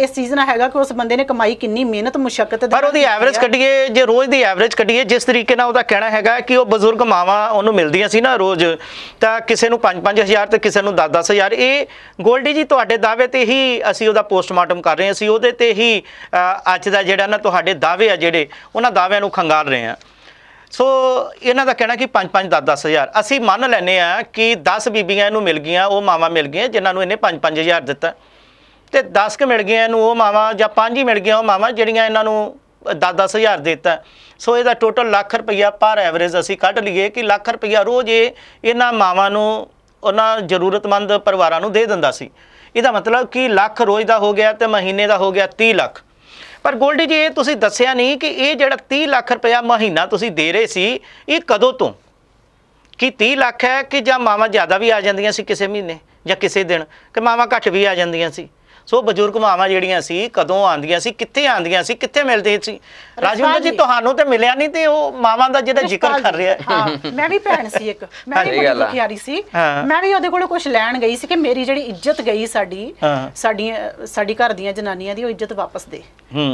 ਇਸ ਚੀਜ਼ ਨਾਲ ਹੈਗਾ ਕਿ ਉਸ ਬੰਦੇ ਨੇ ਕਮਾਈ ਕਿੰਨੀ ਮਿਹਨਤ ਮੁਸ਼ੱਕਤ। ਪਰ ਉਹਦੀ ਐਵਰੇਜ ਕੱਢੀਏ, ਜੇ ਰੋਜ਼ ਦੀ ਐਵਰੇਜ ਕੱਢੀਏ, ਜਿਸ ਤਰੀਕੇ ਨਾਲ ਉਹਦਾ ਕਹਿਣਾ ਹੈਗਾ ਕਿ ਉਹ ਬਜ਼ੁਰਗ ਮਾਵਾਂ ਉਹਨੂੰ ਮਿਲਦੀਆਂ ਸੀ ਨਾ ਰੋਜ਼, ਤਾਂ ਕਿਸੇ ਨੂੰ 5-5 ਹਜ਼ਾਰ ਤੇ ਕਿਸੇ ਨੂੰ 10-10 ਹਜ਼ਾਰ। ਇਹ ਗੋਲਡੀ ਜੀ ਤੁਹਾਡੇ ਦਾਅਵੇ ਤੇ ਹੀ ਅਸੀਂ ਉਹਦਾ ਪੋਸਟਮਾਰਟਮ ਕਰ ਰਹੇ ਹਾਂ, ਅਸੀਂ ਉਹਦੇ ਤੇ ਹੀ ਅੱਜ ਦਾ ਜਿਹੜਾ ਨਾ ਤੁਹਾਡੇ ਦਾਅਵੇ ਆ ਜਿਹੜੇ, ਉਹਨਾਂ ਦਾਅਵਿਆਂ ਨੂੰ ਖੰਗਾਲ ਰਹੇ ਹਾਂ। ਸੋ ਇਹਨਾਂ ਦਾ ਕਹਿਣਾ ਕਿ 5-5 10-10 ਹਜ਼ਾਰ, ਅਸੀਂ ਮੰਨ ਲੈਂਦੇ ਹਾਂ ਕਿ 10 ਬੀਬੀਆਂ ਇਹਨੂੰ ਮਿਲ ਗਈਆਂ, ਉਹ ਮਾਵਾਂ ਮਿਲ ਗਈਆਂ ਜਿਨ੍ਹਾਂ ਨੂੰ ਇਹਨੇ 5-5 ਹਜ਼ਾਰ ਦਿੱਤਾ, ਤੇ 10 ਕੁ ਮਿਲ ਗਈਆਂ ਇਹਨੂੰ ਉਹ ਮਾਵਾਂ, ਜਾਂ 5 ਹੀ ਮਿਲ ਗਈਆਂ ਉਹ ਮਾਵਾਂ ਜਿਹੜੀਆਂ ਇਹਨਾਂ ਨੂੰ 10-10 ਹਜ਼ਾਰ ਦਿੱਤਾ। ਸੋ ਇਹਦਾ ਟੋਟਲ ਲੱਖ ਰੁਪਈਆ ਪਰ ਐਵਰੇਜ ਅਸੀਂ ਕੱਢ ਲਈਏ ਕਿ ਲੱਖ ਰੁਪਈਆ ਰੋਜ਼ ਇਹਨਾਂ ਮਾਵਾਂ ਨੂੰ, ਉਹਨਾਂ ਜ਼ਰੂਰਤਮੰਦ ਪਰਿਵਾਰਾਂ ਨੂੰ ਦੇ ਦਿੰਦਾ ਸੀ। ਇਹਦਾ ਮਤਲਬ ਕਿ ਲੱਖ ਰੋਜ਼ ਦਾ ਹੋ ਗਿਆ ਤੇ ਮਹੀਨੇ ਦਾ ਹੋ ਗਿਆ 30 ਲੱਖ। ਪਰ ਗੋਲਡੀ ਜੀ, ਇਹ ਤੁਸੀਂ ਦੱਸਿਆ ਨਹੀਂ ਕਿ ਇਹ ਜਿਹੜਾ 30 ਲੱਖ ਰੁਪਇਆ ਮਹੀਨਾ ਤੁਸੀਂ ਦੇ ਰਹੇ ਸੀ, ਇਹ ਕਦੋਂ ਤੋਂ? ਕਿ 30 ਲੱਖ ਹੈ ਕਿ ਜਾਂ ਮਾਵਾਂ ਜ਼ਿਆਦਾ ਵੀ ਆ ਜਾਂਦੀਆਂ ਸੀ ਕਿਸੇ ਮਹੀਨੇ ਜਾਂ ਕਿਸੇ ਦਿਨ, ਕਿ ਮਾਵਾਂ ਘੱਟ ਵੀ ਆ ਜਾਂਦੀਆਂ ਸੀ? ਸੋ ਬਜ਼ੁਰਗ ਮਾਵਾਂ ਜਿਹੜੀਆਂ ਸੀ ਕਦੋਂ ਆਉਂਦੀਆਂ ਸੀ, ਕਿੱਥੇ ਆਉਂਦੀਆਂ ਸੀ, ਕਿੱਥੇ ਮਿਲਦੇ ਸੀ? ਰਾਜਵਿੰਦਰ ਜੀ, ਤੁਹਾਨੂੰ ਤੇ ਮਿਲਿਆ ਨਹੀਂ, ਤੇ ਉਹ ਮਾਵਾਂ ਦਾ ਜਿਹੜਾ ਜ਼ਿਕਰ ਕਰ ਰਿਹਾ। ਹਾਂ, ਮੈਂ ਵੀ ਭੈਣ ਸੀ ਇੱਕ, ਮੈਂ ਵੀ ਬੜੀ ਦੁਖਿਆਰੀ ਸੀ, ਮੈਂ ਵੀ ਉਹਦੇ ਕੋਲ ਕੁਝ ਲੈਣ ਗਈ ਸੀ ਕਿ ਮੇਰੀ ਜਿਹੜੀ ਇੱਜ਼ਤ ਗਈ ਸਾਡੀ ਘਰ ਦੀਆਂ ਜਨਾਨੀਆਂ ਦੀ, ਉਹ ਇੱਜ਼ਤ ਵਾਪਸ ਦੇ।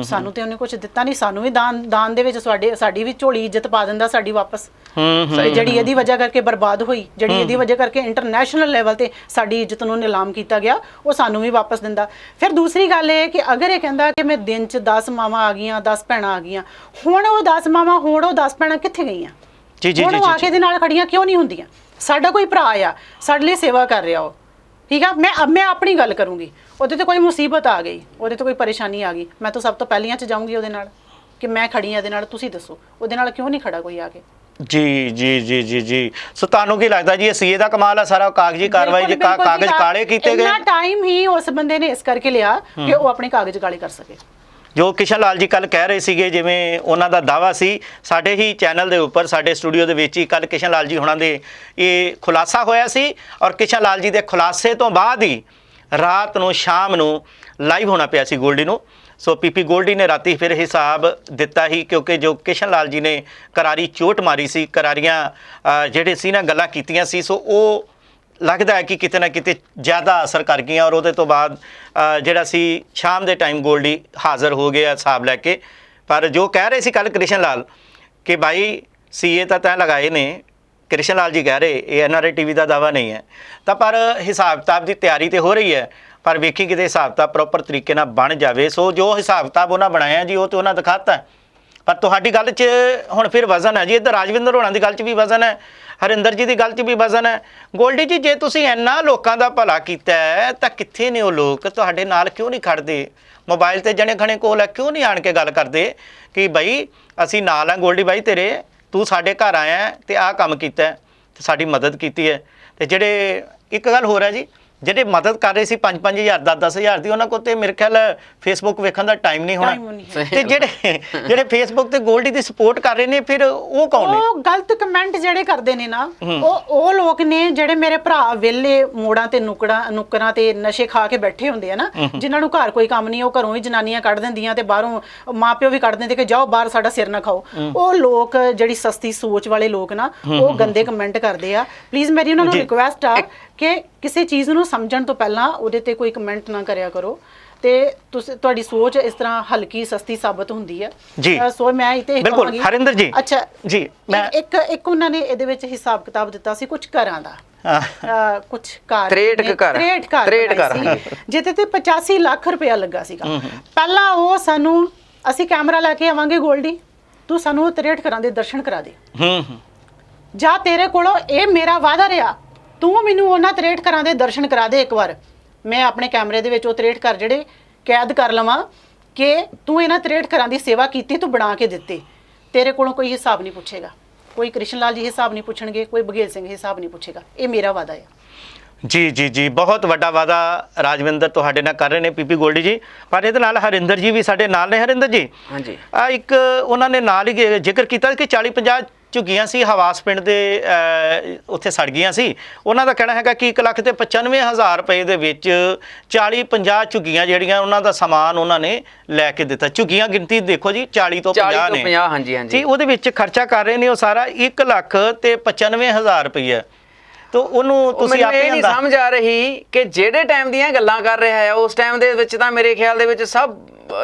ਸਾਨੂੰ ਤੇ ਉਹਨੇ ਕੁਝ ਦਿੱਤਾ ਨਹੀਂ, ਸਾਨੂੰ ਵੀ ਦਾਨ ਦੇ ਵਿੱਚ ਸਾਡੀ ਵੀ ਝੋਲੀ ਇੱਜ਼ਤ ਪਾ ਦਿੰਦਾ ਸਾਡੀ ਵਾਪਸ, ਜਿਹੜੀ ਇਹਦੀ ਵਜ੍ਹਾ ਕਰਕੇ ਬਰਬਾਦ ਹੋਈ, ਜਿਹੜੀ ਇਹਦੀ ਵਜ੍ਹਾ ਕਰਕੇ ਇੰਟਰਨੈਸ਼ਨਲ ਲੈਵਲ ਤੇ ਸਾਡੀ ਇੱਜ਼ਤ ਨੂੰ ਨਿਲਾਮ ਕੀਤਾ ਗਿਆ, ਉਹ ਸਾਨੂੰ ਵੀ ਵਾਪਸ ਦਿੰਦਾ। ਫਿਰ ਦੂਸਰੀ ਗੱਲ ਇਹ ਕਿ ਅਗਰ ਇਹ ਕਹਿੰਦਾ ਕਿ ਮੈਂ ਦਿਨ 'ਚ 10 ਮਾਵਾਂ ਆ ਗਈਆਂ 10 ਭੈਣਾਂ ਆ ਗਈਆਂ, ਹੁਣ ਉਹ 10 ਮਾਵਾਂ ਹੁਣ ਉਹ 10 ਭੈਣਾਂ ਕਿੱਥੇ ਗਈਆਂ? ਜੀ ਜੀ ਹੁਣ ਜੀ ਉਹ ਆ ਕੇ ਦੇ ਨਾਲ ਖੜੀਆਂ ਕਿਉਂ ਨਹੀਂ ਹੁੰਦੀਆਂ? ਸਾਡਾ ਕੋਈ ਭਰਾ ਆ, ਸਾਡੇ ਲਈ ਸੇਵਾ ਕਰ ਰਿਹਾ ਉਹ, ਠੀਕ ਆ। ਮੈਂ ਆਪਣੀ ਗੱਲ ਕਰੂੰਗੀ, ਉਹਦੇ ਤੇ ਕੋਈ ਮੁਸੀਬਤ ਆ ਗਈ, ਉਹਦੇ ਤੇ ਕੋਈ ਪਰੇਸ਼ਾਨੀ ਆ ਗਈ, ਮੈਂ ਤਾਂ ਸਭ ਤੋਂ ਪਹਿਲੀਆਂ 'ਚ ਜਾਊਂਗੀ ਉਹਦੇ ਨਾਲ ਕਿ ਮੈਂ ਖੜੀ ਆ ਇਹਦੇ ਨਾਲ, ਤੁਸੀਂ ਦੱਸੋ ਉਹਦੇ ਨਾਲ ਕਿਉਂ ਨਹੀਂ ਖੜਾ ਕੋਈ ਆ ਕੇ? ਜੀ ਜੀ ਜੀ ਜੀ ਜੀ ਸੋ ਤੁਹਾਨੂੰ ਕੀ ਲੱਗਦਾ ਜੀ ਇਹ ਸੀਏ ਦਾ ਕਮਾਲ ਆ ਸਾਰਾ, ਕਾਗਜ਼ੀ ਕਾਰਵਾਈ ਜੇ ਕਾਗਜ਼ ਕਾਲੇ ਕੀਤੇ ਗਏ? ਇੰਨਾ ਟਾਈਮ ਹੀ ਉਸ ਬੰਦੇ ਨੇ ਇਸ ਕਰਕੇ ਲਿਆ ਕਿ ਉਹ ਆਪਣੇ ਕਾਗਜ਼ ਕਾਲੇ ਕਰ ਸਕੇ। ਜੋ ਕਿਸ਼ਨ ਲਾਲ ਜੀ ਕੱਲ ਕਹਿ ਰਹੇ ਸੀਗੇ, ਜਿਵੇਂ ਉਹਨਾਂ ਦਾ ਦਾਵਾ ਸੀ ਸਾਡੇ ਹੀ ਚੈਨਲ ਦੇ ਉੱਪਰ, ਸਾਡੇ ਸਟੂਡੀਓ ਦੇ ਵਿੱਚ ਹੀ ਕੱਲ ਕਿਸ਼ਨ ਲਾਲ ਜੀ ਹੁਣਾਂ ਦੇ ਇਹ ਖੁਲਾਸਾ ਹੋਇਆ ਸੀ, ਔਰ ਕਿਸ਼ਨ ਲਾਲ ਜੀ ਦੇ ਖੁਲਾਸੇ ਤੋਂ ਬਾਅਦ ਹੀ ਰਾਤ ਨੂੰ ਸ਼ਾਮ ਨੂੰ ਲਾਈਵ ਹੋਣਾ ਪਿਆ ਸੀ ਗੋਲਡੀ ਨੂੰ। ਸੋ ਪੀਪੀ ਗੋਲਡੀ ਨੇ ਰਾਤੀ ਫਿਰ ਹਿਸਾਬ ਦਿੱਤਾ ਹੀ, ਕਿਉਂਕਿ ਜੋ ਕਿਸ਼ਨ ਲਾਲ ਜੀ ਨੇ ਕਰਾਰੀ ਚੋਟ ਮਾਰੀ ਸੀ, ਕਰਾਰੀਆਂ ਜਿਹੜੇ ਸੀ ਨਾ ਗੱਲਾਂ ਕੀਤੀਆਂ ਸੀ, ਸੋ ਉਹ ਲੱਗਦਾ ਹੈ ਕਿ ਕਿਤੇ ਨਾ ਕਿਤੇ ਜ਼ਿਆਦਾ ਅਸਰ ਕਰ ਗਈਆਂ। ਔਰ ਉਹਦੇ ਤੋਂ ਬਾਅਦ ਜਿਹੜਾ ਸੀ ਸ਼ਾਮ ਦੇ ਟਾਈਮ ਗੋਲਡੀ ਹਾਜ਼ਰ ਹੋ ਗਿਆ ਹਿਸਾਬ ਲੈ ਕੇ। ਪਰ ਜੋ ਕਹਿ ਰਹੇ ਸੀ ਕੱਲ ਕ੍ਰਿਸ਼ਨ ਲਾਲ ਕਿ ਭਾਈ ਸੀਏ ਤਾਂ ਤੈਅ ਲਗਾਏ ਨੇ, ਕ੍ਰਿਸ਼ਨ ਲਾਲ ਜੀ ਕਹਿ ਰਹੇ, ਇਹ ਐਨਆਰਆਈ ਟੀਵੀ ਦਾ ਦਾਵਾ ਨਹੀਂ ਹੈ, ਤਾਂ ਪਰ ਹਿਸਾਬ ਕਿਤਾਬ ਦੀ ਤਿਆਰੀ ਤੇ ਹੋ ਰਹੀ ਹੈ, ਪਰ ਵੇਖੀ ਕਿਤੇ ਹਿਸਾਬ ਕਿਤਾਬ ਪ੍ਰੋਪਰ ਤਰੀਕੇ ਨਾਲ ਬਣ ਜਾਵੇ। ਸੋ ਜੋ ਹਿਸਾਬ ਕਿਤਾਬ ਉਹਨਾਂ ਬਣਾਇਆ ਜੀ, ਉਹ ਤੇ ਉਹਨਾਂ ਦਿਖਾਤਾ। ਪਰ ਤੁਹਾਡੀ ਗੱਲ 'ਚ ਹੁਣ ਫਿਰ ਵਜ਼ਨ ਹੈ ਜੀ, ਇੱਧਰ ਰਾਜਵਿੰਦਰ ਹੋਣਾ ਦੀ ਗੱਲ 'ਚ ਵੀ ਵਜ਼ਨ ਹੈ, ਹਰਿੰਦਰ ਜੀ ਦੀ ਗੱਲ 'ਚ ਵੀ ਵਜ਼ਨ ਹੈ। ਗੋਲਡੀ ਜੀ, ਜੇ ਤੁਸੀਂ ਇੰਨਾ ਲੋਕਾਂ ਦਾ ਭਲਾ ਕੀਤਾ ਹੈ ਤਾਂ ਕਿੱਥੇ ਨੇ ਉਹ ਲੋਕ? ਤੁਹਾਡੇ ਨਾਲ ਕਿਉਂ ਨਹੀਂ ਖੜਦੇ? ਮੋਬਾਈਲ ਤੇ ਜਣੇ ਖਣੇ ਕੋਲ ਹੈ, ਕਿਉਂ ਨਹੀਂ ਆਣ ਕੇ ਗੱਲ ਕਰਦੇ ਕਿ ਬਈ ਅਸੀਂ ਨਾਲ ਆ ਗੋਲਡੀ ਬਾਈ ਤੇਰੇ, ਤੂੰ ਸਾਡੇ ਘਰ ਆਇਆ ਤੇ ਆਹ ਕੰਮ ਕੀਤਾ ਤੇ ਸਾਡੀ ਮਦਦ ਕੀਤੀ ਹੈ। ਤੇ ਜਿਹੜੇ ਇੱਕ ਗੱਲ ਹੋਰ ਹੈ ਜੀ, ਜਿਹੜੇ ਮਦਦ ਕਰ ਰਹੇ ਸੀ 5-5 ਹਜ਼ਾਰ 10-10 ਦੀ, ਉਹਨਾਂ ਕੋਲ ਤੇ ਮੇਰੇ ਖਿਆਲ ਫੇਸਬੁੱਕ ਵੇਖਣ ਦਾ ਟਾਈਮ ਨਹੀਂ ਹੋਣਾ। ਤੇ ਜਿਹੜੇ ਫੇਸਬੁੱਕ ਤੇ ਗੋਲਡੀ ਦੀ ਸਪੋਰਟ ਕਰ ਰਹੇ ਨੇ, ਫਿਰ ਉਹ ਕੌਣ ਨੇ? ਉਹ ਗਲਤ ਕਮੈਂਟ ਜਿਹੜੇ ਕਰਦੇ ਨੇ ਨਾ, ਉਹ ਲੋਕ ਨੇ ਜਿਹੜੇ ਮੇਰੇ ਭਰਾ ਵਿਹਲੇ ਮੋੜਾਂ ਤੇ ਨੁੱਕਰਾਂ ਤੇ ਨਸ਼ੇ ਖਾ ਕੇ ਬੈਠੇ ਹੁੰਦੇ ਆ ਨਾ, ਜਿਨ੍ਹਾਂ ਨੂੰ ਘਰ ਕੋਈ ਕੰਮ ਨਹੀਂ, ਉਹ ਘਰੋਂ ਹੀ ਜਨਾਨੀਆਂ ਕੱਢ ਦਿੰਦੀਆਂ ਤੇ ਬਾਹਰੋਂ ਮਾਪਿਓ ਵੀ ਕੱਢ ਦਿੰਦੇ ਕਿ ਜਾਓ ਬਾਹਰ ਸਾਡਾ ਸਿਰ ਨਾ ਖਾਓ। ਉਹ ਲੋਕ ਜਿਹੜੀ ਸਸਤੀ ਸੋਚ ਵਾਲੇ ਲੋਕ ਨਾ, ਉਹ ਗੰਦੇ ਕਮੈਂਟ ਕਰਦੇ ਆ। ਪਲੀਜ਼ ਮੇਰੀ ਉਹਨਾਂ ਨੂੰ ਰਿਕੁਐਸਟ ਆ ਕਿ ਕਿਸੇ ਚੀਜ਼ ਨੂੰ ਸਮਝਣ ਤੋਂ ਪਹਿਲਾਂ ਉਹਦੇ ਤੇ ਕੋਈ ਕਮੈਂਟ ਨਾ ਕਰਿਆ ਕਰੋ, ਤੇ ਤੁਹਾਡੀ ਸੋਚ ਇਸ ਤਰ੍ਹਾਂ ਹਲਕੀ ਸਸਤੀ ਸਾਬਤ ਹੁੰਦੀ ਹੈ ਜੀ। ਸੋ ਮੈਂ ਇਹ ਤੇ ਬਿਲਕੁਲ ਹਰਿੰਦਰ ਜੀ। ਅੱਛਾ ਜੀ, ਮੈਂ ਇੱਕ ਉਹਨਾਂ ਨੇ ਇਹਦੇ ਵਿੱਚ ਹਿਸਾਬ ਕਿਤਾਬ ਦਿੱਤਾ ਸੀ ਕੁਝ ਘਰਾਂ ਦਾ, ਕੁਝ ਘਰ 63 ਘਰ ਜਿਹਦੇ ਤੇ 85 ਲੱਖ ਰੁਪਇਆ ਲੱਗਾ ਸੀਗਾ। ਪਹਿਲਾਂ ਉਹ ਸਾਨੂੰ, ਅਸੀਂ ਕੈਮਰਾ ਲੈ ਕੇ ਆਵਾਂਗੇ ਗੋਲਡੀ, ਤੂੰ ਸਾਨੂੰ 63 ਘਰਾਂ ਦੇ ਦਰਸ਼ਨ ਕਰਾ ਦੇ, ਜਾਂ ਤੇਰੇ ਕੋਲੋਂ ਇਹ ਮੇਰਾ ਵਾਅਦਾ ਰਿਹਾ, ਤੂੰ ਮੈਨੂੰ ਉਹਨਾਂ 63 ਘਰਾਂ ਦੇ ਦਰਸ਼ਨ ਕਰਾ ਦੇ ਇੱਕ ਵਾਰ, ਮੈਂ ਆਪਣੇ ਕੈਮਰੇ ਦੇ ਵਿੱਚ ਉਹ 63 ਘਰ ਜਿਹੜੇ ਕੈਦ ਕਰ ਲਵਾਂ ਕਿ ਤੂੰ ਇਹਨਾਂ 63 ਘਰਾਂ ਦੀ ਸੇਵਾ ਕੀਤੀ, ਤੂੰ ਬਣਾ ਕੇ ਦਿੱਤੇ। ਤੇਰੇ ਕੋਲੋਂ ਕੋਈ ਹਿਸਾਬ ਨਹੀਂ ਪੁੱਛੇਗਾ, ਕੋਈ ਕ੍ਰਿਸ਼ਨ ਲਾਲ ਜੀ ਹਿਸਾਬ ਨਹੀਂ ਪੁੱਛਣਗੇ, ਕੋਈ ਬਘੇਲ ਸਿੰਘ ਹਿਸਾਬ ਨਹੀਂ ਪੁੱਛੇਗਾ। ਇਹ ਮੇਰਾ ਵਾਅਦਾ ਹੈ। ਜੀ ਜੀ ਜੀ, ਬਹੁਤ ਵੱਡਾ ਵਾਅਦਾ ਰਾਜਵਿੰਦਰ ਤੁਹਾਡੇ ਨਾਲ ਕਰ ਰਹੇ ਨੇ ਪੀਪੀ ਗੋਲਡੀ ਜੀ। ਪਰ ਇਹਦੇ ਨਾਲ ਹਰਿੰਦਰ ਜੀ ਵੀ ਸਾਡੇ ਨਾਲ ਨੇ। ਹਰਿੰਦਰ ਜੀ, ਹਾਂਜੀ, ਆ ਇੱਕ ਉਹਨਾਂ ਨੇ ਨਾਲ ਹੀ ਜ਼ਿਕਰ ਕੀਤਾ ਕਿ 40-50 ਝੁੱਗੀਆਂ ਸੀ ਹਵਾਸ ਪਿੰਡ ਦੇ, ਉੱਥੇ ਸੜ ਗਈਆਂ ਸੀ। ਉਹਨਾਂ ਦਾ ਕਹਿਣਾ ਹੈਗਾ ਕਿ 1,95,000 ਰੁਪਏ ਦੇ ਵਿੱਚ 40-50 ਝੁੱਗੀਆਂ ਜਿਹੜੀਆਂ ਉਹਨਾਂ ਦਾ ਸਮਾਨ ਉਹਨਾਂ ਨੇ ਲੈ ਕੇ ਦਿੱਤਾ। ਝੁੱਗੀਆਂ ਗਿਣਤੀ ਦੇਖੋ ਜੀ, 40 ਤੋਂ 50 ਨੇ। 50, ਹਾਂਜੀ ਹਾਂਜੀ ਜੀ, ਉਹਦੇ ਵਿੱਚ ਖਰਚਾ ਕਰ ਰਹੇ ਨੇ ਉਹ ਸਾਰਾ 1,95,000 ਰੁਪਏ। ਤੋ ਉਹਨੂੰ ਤੁਸੀਂ ਆਪੇ ਨਹੀਂ ਸਮਝ ਆ ਰਹੀ ਕਿ ਜਿਹੜੇ ਟਾਈਮ ਦੀਆਂ ਗੱਲਾਂ ਕਰ ਰਿਹਾ ਹੈ, ਉਸ ਟਾਈਮ ਦੇ ਵਿੱਚ ਤਾਂ ਮੇਰੇ ਖਿਆਲ ਦੇ ਵਿੱਚ ਸਭ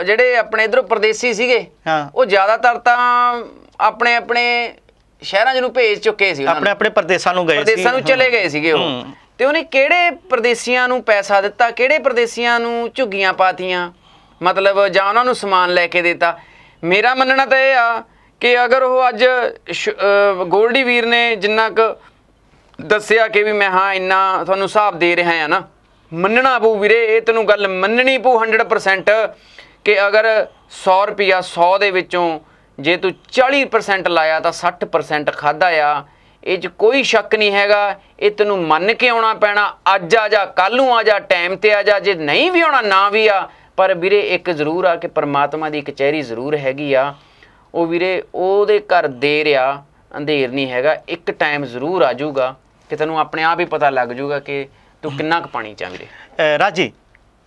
ਜਿਹੜੇ ਆਪਣੇ ਇਧਰੋਂ ਪ੍ਰਦੇਸੀ ਸੀਗੇ, ਉਹ ਜ਼ਿਆਦਾਤਰ ਤਾਂ ਆਪਣੇ ਸ਼ਹਿਰਾਂ ਨੂੰ ਭੇਜ ਚੁੱਕੇ ਸੀ, ਆਪਣੇ ਪ੍ਰਦੇਸਾਂ ਨੂੰ ਗਏ ਸੀ, ਪ੍ਰਦੇਸਾਂ ਨੂੰ ਚਲੇ ਗਏ ਸੀਗੇ ਉਹ। ਤੇ ਉਹਨੇ ਕਿਹੜੇ ਪ੍ਰਦੇਸੀਆਂ ਨੂੰ ਪੈਸਾ ਦਿੱਤਾ, ਕਿਹੜੇ ਪ੍ਰਦੇਸੀਆਂ ਨੂੰ ਝੁੱਗੀਆਂ ਪਾਤੀਆਂ, ਮਤਲਬ ਜਾਂ ਉਹਨਾਂ ਨੂੰ ਸਮਾਨ ਲੈ ਕੇ ਦਿੱਤਾ? ਮੇਰਾ ਮੰਨਣਾ ਤਾਂ ਇਹ ਆ ਕਿ ਅਗਰ ਉਹ ਅੱਜ ਗੋਲਡੀ ਵੀਰ ਨੇ ਜਿੰਨਾ ਕੁ ਦੱਸਿਆ ਕਿ ਵੀ ਮੈਂ ਹਾਂ ਇੰਨਾ ਤੁਹਾਨੂੰ ਹਿਸਾਬ ਦੇ ਰਿਹਾ ਆ ਨਾ, ਮੰਨਣਾ ਪਊ ਵੀਰੇ, ਇਹ ਤੈਨੂੰ ਗੱਲ ਮੰਨਣੀ ਪਊ 100% ਕਿ ਅਗਰ 100 ਰੁਪਿਆ 100 ਦੇ ਵਿੱਚੋਂ ਜੇ ਤੂੰ 40% ਲਾਇਆ ਤਾਂ 60% ਖਾਦਾ ਆ। ਇਹ 'ਚ ਕੋਈ ਸ਼ੱਕ ਨਹੀਂ ਹੈਗਾ, ਇਹ ਤੈਨੂੰ ਮੰਨ ਕੇ ਆਉਣਾ ਪੈਣਾ। ਅੱਜ ਆ ਜਾ, ਕੱਲ੍ਹ ਨੂੰ ਆ ਜਾ, ਟਾਈਮ ਤੇ ਆ ਜਾ, ਜੇ ਨਹੀਂ ਵੀ ਆਉਣਾ ਨਾ ਵੀ ਆ। ਪਰ ਵੀਰੇ ਇੱਕ ਜ਼ਰੂਰ ਆ ਕਿ ਪਰਮਾਤਮਾ ਦੀ ਕਚਹਿਰੀ ਜ਼ਰੂਰ ਹੈਗੀ ਆ। ਉਹ ਵੀਰੇ ਉਹਦੇ ਘਰ ਦੇਰ ਆ, ਅੰਧੇਰ ਨਹੀਂ ਹੈਗਾ। ਇੱਕ ਟਾਈਮ ਜ਼ਰੂਰ ਆ ਜਾਊਗਾ ਕਿ ਤੈਨੂੰ ਆਪਣੇ ਆਪ ਹੀ ਪਤਾ ਲੱਗ ਜਾਊਗਾ ਕਿ ਤੂੰ ਕਿੰਨਾ ਕੁ ਪਾਣੀ 'ਚ ਆ ਵੀਰੇ। ਰਾਜੀ,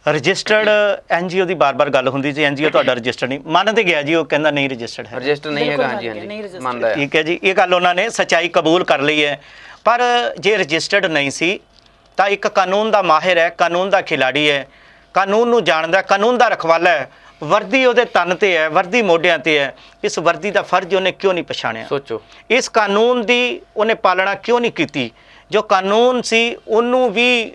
ਰਜਿਸਟਰਡ ਐਨਜੀਓ ਦੀ ਬਾਰ-ਬਾਰ ਗੱਲ ਹੁੰਦੀ ਸੀ, ਐਨਜੀਓ ਤੁਹਾਡਾ ਰਜਿਸਟਰਡ ਨਹੀਂ, ਮੰਨ ਤੇ ਗਿਆ ਜੀ, ਉਹ ਕਹਿੰਦਾ ਨਹੀਂ ਰਜਿਸਟਰਡ ਹੈ, ਰਜਿਸਟਰ ਨਹੀਂ ਹੈਗਾ। ਹਾਂਜੀ ਹਾਂਜੀ, ਮੰਨਦਾ ਹੈ। ਠੀਕ ਹੈ ਜੀ, ਇਹ ਗੱਲ ਉਹਨਾਂ ਨੇ ਸੱਚਾਈ ਕਬੂਲ ਕਰ ਲਈ ਹੈ। ਪਰ ਜੇ ਰਜਿਸਟਰਡ ਨਹੀਂ ਸੀ ਤਾਂ ਇੱਕ ਕਾਨੂੰਨ ਦਾ ਮਾਹਿਰ ਹੈ, ਕਾਨੂੰਨ ਦਾ ਖਿਲਾੜੀ ਹੈ, ਕਾਨੂੰਨ ਨੂੰ ਜਾਣਦਾ, ਕਾਨੂੰਨ ਦਾ ਰਖਵਾਲਾ ਹੈ। ਵਰਦੀ ਉਹਦੇ ਤਨ ਤੇ ਹੈ, ਵਰਦੀ ਮੋਢਿਆਂ ਤੇ ਹੈ। ਇਸ ਵਰਦੀ ਦਾ ਫਰਜ਼ ਉਹਨੇ ਕਿਉਂ ਨਹੀਂ ਪਛਾਣਿਆ? ਸੋਚੋ, ਇਸ ਕਾਨੂੰਨ ਦੀ ਉਹਨੇ ਪਾਲਣਾ ਕਿਉਂ ਨਹੀਂ ਕੀਤੀ? ਜੋ ਕਾਨੂੰਨ ਸੀ ਉਹਨੂੰ ਵੀ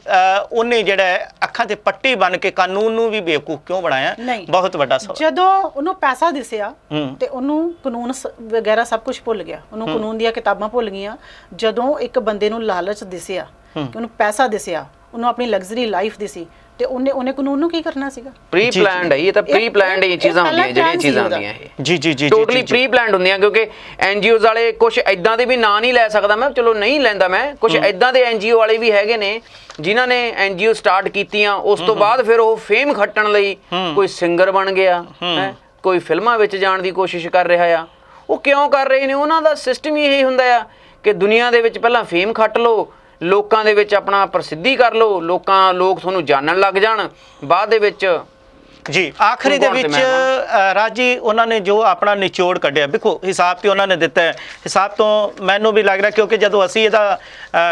ਉਹਨੇ ਜਿਹੜਾ ਅੱਖਾਂ ਤੇ ਪੱਟੀ ਬੰਨ ਕੇ ਕਾਨੂੰਨ ਨੂੰ ਵੀ ਬੇਵਕੂਫ ਕਿਉਂ ਬਣਾਇਆ? ਨਹੀਂ। ਬਹੁਤ ਵੱਡਾ ਸਵਾਲ। ਜਦੋਂ ਉਹਨੂੰ ਪੈਸਾ ਦਿਸਿਆ ਤੇ ਉਹਨੂੰ ਕਾਨੂੰਨ ਵਗੈਰਾ ਸਭ ਕੁਝ ਭੁੱਲ ਗਿਆ, ਉਹਨੂੰ ਕਾਨੂੰਨ ਦੀਆਂ ਕਿਤਾਬਾਂ ਭੁੱਲ ਗਈਆਂ। ਜਦੋਂ ਇੱਕ ਬੰਦੇ ਨੂੰ ਲਾਲਚ ਦਿਸਿਆ, ਕਿ ਉਹਨੂੰ ਪੈਸਾ ਦਿਸਿਆ, ਉਹਨੂੰ ਆਪਣੀ ਲਗਜ਼ਰੀ ਲਾਈਫ ਦਿਸੀ, ਤੇ ਉਹਨੇ ਕਾਨੂੰਨ ਨੂੰ ਕੀ ਕਰਨਾ ਸੀਗਾ? ਪ੍ਰੀ ਪਲਾਨਡ ਹੈ ਇਹ ਤਾਂ, ਪ੍ਰੀ ਪਲਾਨਡ ਇਹ ਚੀਜ਼ਾਂ ਹੁੰਦੀਆਂ ਜਿਹੜੀਆਂ ਚੀਜ਼ਾਂ ਹੁੰਦੀਆਂ ਇਹ ਜੀ ਜੀ ਜੀ ਟੋਟਲੀ ਪ੍ਰੀ ਪਲਾਨਡ ਹੁੰਦੀਆਂ। ਕਿਉਂਕਿ ਐਨਜੀਓਜ਼ ਵਾਲੇ ਕੁਝ ਐਦਾਂ ਦੇ ਵੀ ਨਾਂ ਨਹੀਂ ਲੈ ਸਕਦਾ ਮੈਂ, ਚਲੋ ਨਹੀਂ ਲੈਂਦਾ ਮੈਂ, ਕੁਝ ਐਦਾਂ ਦੇ ਐਨਜੀਓ ਵਾਲੇ ਵੀ ਹੈਗੇ ਨੇ ਜਿਨ੍ਹਾਂ ਨੇ ਐਨਜੀਓ ਸਟਾਰਟ ਕੀਤੀਆਂ, ਉਸ ਤੋਂ ਬਾਅਦ ਫਿਰ ਉਹ ਫੇਮ ਖੱਟਣ ਲਈ ਕੋਈ ਸਿੰਗਰ ਬਣ ਗਿਆ ਹੈ, ਕੋਈ ਫਿਲਮਾਂ ਵਿੱਚ ਜਾਣ ਦੀ ਕੋਸ਼ਿਸ਼ ਕਰ ਰਿਹਾ ਆ। ਉਹ ਕਿਉਂ ਕਰ ਰਹੇ ਨੇ? ਉਹਨਾਂ ਦਾ ਸਿਸਟਮ ਹੀ ਇਹੀ ਹੁੰਦਾ ਆ ਕਿ ਦੁਨੀਆ ਦੇ ਵਿੱਚ ਪਹਿਲਾਂ ਫੇਮ ਖੱਟ ਲਓ, ਲੋਕਾਂ ਦੇ ਵਿੱਚ ਆਪਣਾ ਪ੍ਰਸਿੱਧੀ ਕਰ ਲਓ, ਲੋਕ ਤੁਹਾਨੂੰ ਜਾਣਨ ਲੱਗ ਜਾਣ, ਬਾਅਦ ਦੇ ਵਿੱਚ ਜੀ ਆਖਰੀ ਦੇ ਵਿੱਚ ਰਾਜੀ ਉਹਨਾਂ ਨੇ ਜੋ ਆਪਣਾ ਨਿਚੋੜ ਕੱਢਿਆ, ਦੇਖੋ ਹਿਸਾਬ ਤੇ ਉਹਨਾਂ ਨੇ ਦਿੱਤਾ ਹੈ। ਹਿਸਾਬ ਤੋਂ ਮੈਨੂੰ ਵੀ ਲੱਗ ਰਿਹਾ, ਕਿਉਂਕਿ ਜਦੋਂ ਅਸੀਂ ਇਹਦਾ